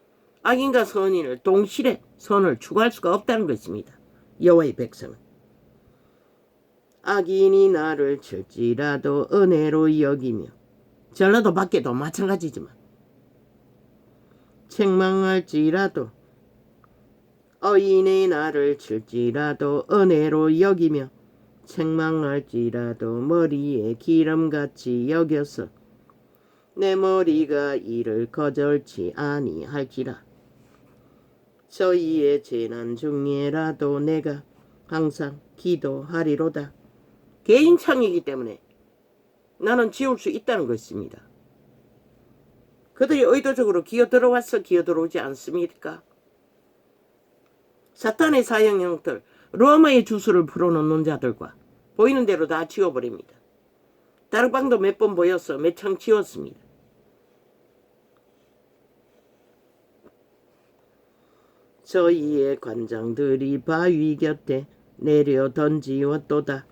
악인과 선인을 동시에 선을 추구할 수가 없다는 것입니다. 여호와의 백성은. 악인이 나를 칠지라도 은혜로 여기며, 전라도 밖에도 마찬가지지만 책망할지라도 의인의 나를 칠지라도 은혜로 여기며 책망할지라도 머리에 기름같이 여겨서 내 머리가 이를 거절치 아니할지라. 저희의 재난 중에라도 내가 항상 기도하리로다. 개인창이기 때문에 나는 지울 수 있다는 것입니다. 그들이 의도적으로 기어들어와서 기어들어오지 않습니까? 사탄의 사형 형들, 로마의 주술을 풀어놓는 자들과 보이는 대로 다 지워버립니다. 다락방도 몇 번 보여서 몇 창 지웠습니다. 저희의 관장들이 바위 곁에 내려 던지었도다.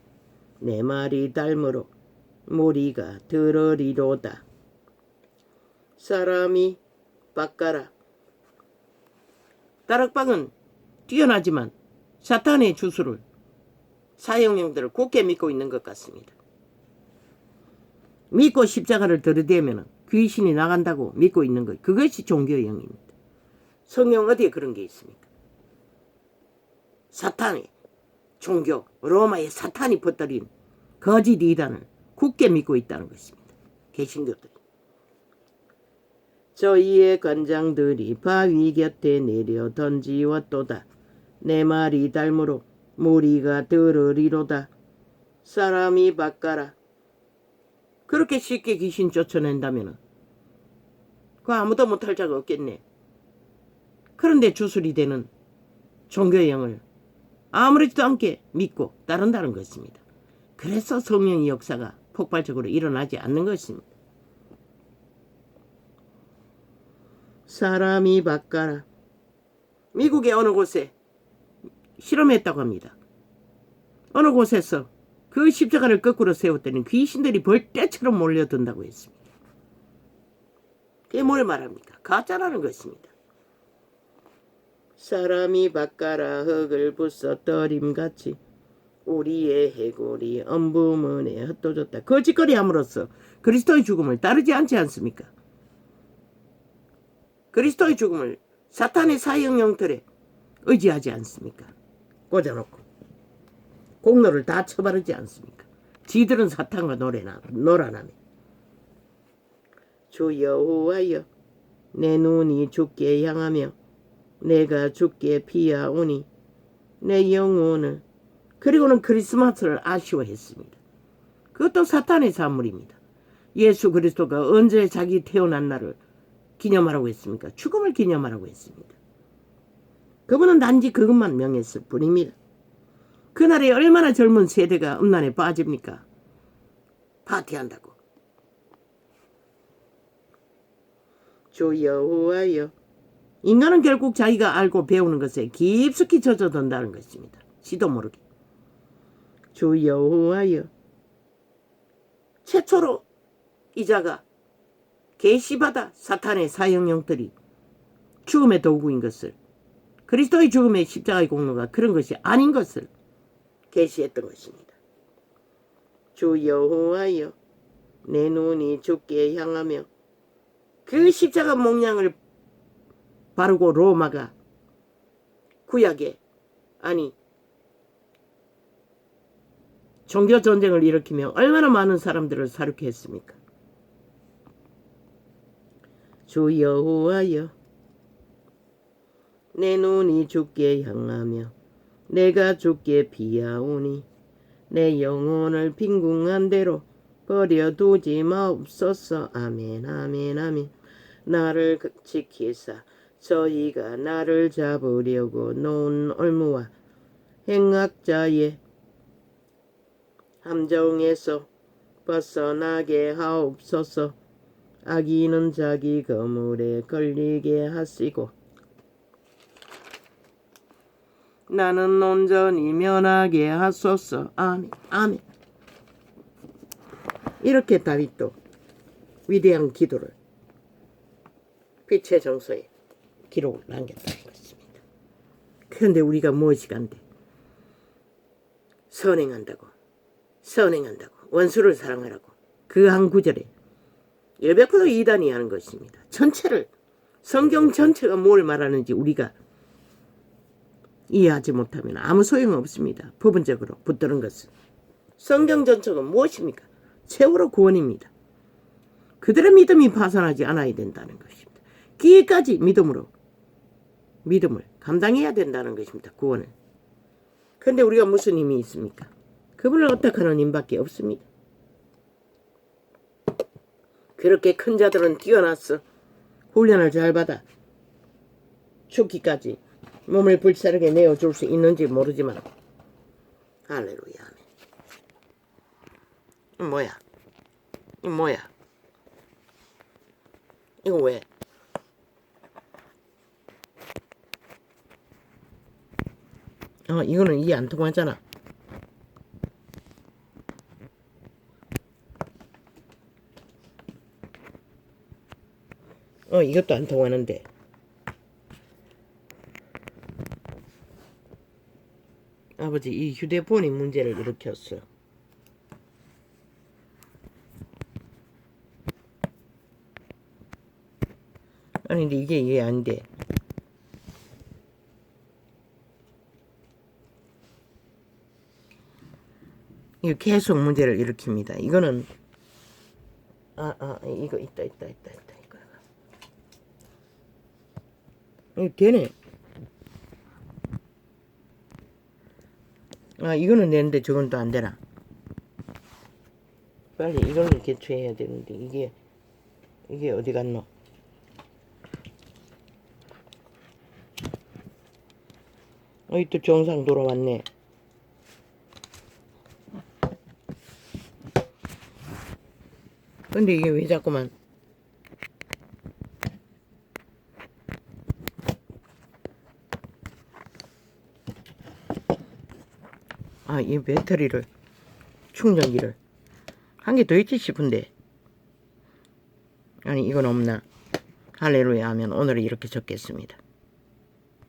내 말이 닮으로 무리가 들으리로다. 사람이 바꿔라. 다락방은 뛰어나지만 사탄의 주술을 사형형들을 굳게 믿고 있는 것 같습니다. 믿고 십자가를 들이대면 귀신이 나간다고 믿고 있는 것, 그것이 종교의 영입니다. 성경 어디에 그런 게 있습니까? 사탄의 종교, 로마의 사탄이 퍼뜨린 거짓 이단을 굳게 믿고 있다는 것입니다. 개신교들이. 저희의 관장들이 바위 곁에 내려 던지었도다. 내 말이 닮으로 무리가 들으리로다. 사람이 바꿔라. 그렇게 쉽게 귀신 쫓아낸다면 그 아무도 못할 자가 없겠네. 그런데 주술이 되는 종교의 영을 아무렇지도 않게 믿고 따른다는 것입니다. 그래서 성령의 역사가 폭발적으로 일어나지 않는 것입니다. 사람이 바꿔라. 미국의 어느 곳에 실험했다고 합니다. 어느 곳에서 그 십자가를 거꾸로 세웠더니 귀신들이 벌떼처럼 몰려든다고 했습니다. 그게 뭘 말합니까? 가짜라는 것입니다. 사람이 바꿔라. 흙을 부숴떠림같이 우리의 해골이 엄부문에 흩어졌다. 거짓거리 함으로써 그리스도의 죽음을 따르지 않지 않습니까? 그리스도의 죽음을 사탄의 사형형틀에 의지하지 않습니까? 꽂아놓고 공로를 다 처바르지 않습니까? 지들은 사탄과 놀아나며 주 여호와여 내 눈이 주께 향하며 내가 주께 피하오니 내 영혼을. 그리고는 크리스마스를 아쉬워했습니다. 그것도 사탄의 산물입니다. 예수 그리스도가 언제 자기 태어난 날을 기념하라고 했습니까? 죽음을 기념하라고 했습니다. 그분은 단지 그것만 명했을 뿐입니다. 그날에 얼마나 젊은 세대가 음란에 빠집니까? 파티한다고. 주 여호와여 인간은 결국 자기가 알고 배우는 것에 깊숙이 젖어든다는 것입니다. 지도 모르게. 주 여호와여 최초로 이자가 계시받아 사탄의 사형형들이 죽음의 도구인 것을, 그리스도의 죽음의 십자가의 공로가 그런 것이 아닌 것을 계시했던 것입니다. 주 여호와여 내 눈이 주께 향하며 그 십자가 몽양을 바르고 로마가 구약에 종교전쟁을 일으키며 얼마나 많은 사람들을 사륙해 했습니까? 주 여호와여 내 눈이 주께 향하며 내가 주께 피하오니 내 영혼을 빈궁한 대로 버려두지 마옵소서. 아멘 아멘 아멘. 나를 지키사 저희가 나를 잡으려고 놓은 올무와 행악자의 함정에서 벗어나게 하옵소서. 악인은 자기 거물에 걸리게 하시고 나는 온전히 면하게 하소서. 아멘 아멘. 이렇게 다윗도 위대한 기도를 빛의 정서에 기록을 남겼다는 것입니다. 그런데 우리가 무엇이 간데 선행한다고 원수를 사랑하라고 그 한 구절에 100% 이단이 하는 것입니다. 전체를, 성경 전체가 뭘 말하는지 우리가 이해하지 못하면 아무 소용없습니다. 부분적으로 붙드는 것은. 성경 전체가 무엇입니까? 최후로 구원입니다. 그들의 믿음이 파산하지 않아야 된다는 것입니다. 기회까지 믿음을 감당해야 된다는 것입니다. 구원을. 그런데 우리가 무슨 힘이 있습니까? 그분을 어떡하는 힘밖에 없습니다. 그렇게 큰 자들은 뛰어났어. 훈련을 잘 받아 죽기까지 몸을 불사르게 내어줄 수 있는지 모르지만 할렐루야. 이 뭐야? 이거 왜? 이거는 이해 안 통하잖아. 이것도 안 통하는데. 아버지, 이 휴대폰이 문제를 일으켰어. 아니, 근데 이게 이해 안 돼. 이거 계속 문제를 일으킵니다. 이거는 이거 있다. 이거 되네. 이거는 되는데 저건 또 안 되나? 빨리 이걸로 개최해야 되는데 이게 어디 갔노? 또 정상 돌아왔네. 근데 이게 왜 자꾸만 이 배터리를 충전기를 한 개 더 있지 싶은데 아니 이건 없나? 할렐루야 하면 오늘은 이렇게 적겠습니다.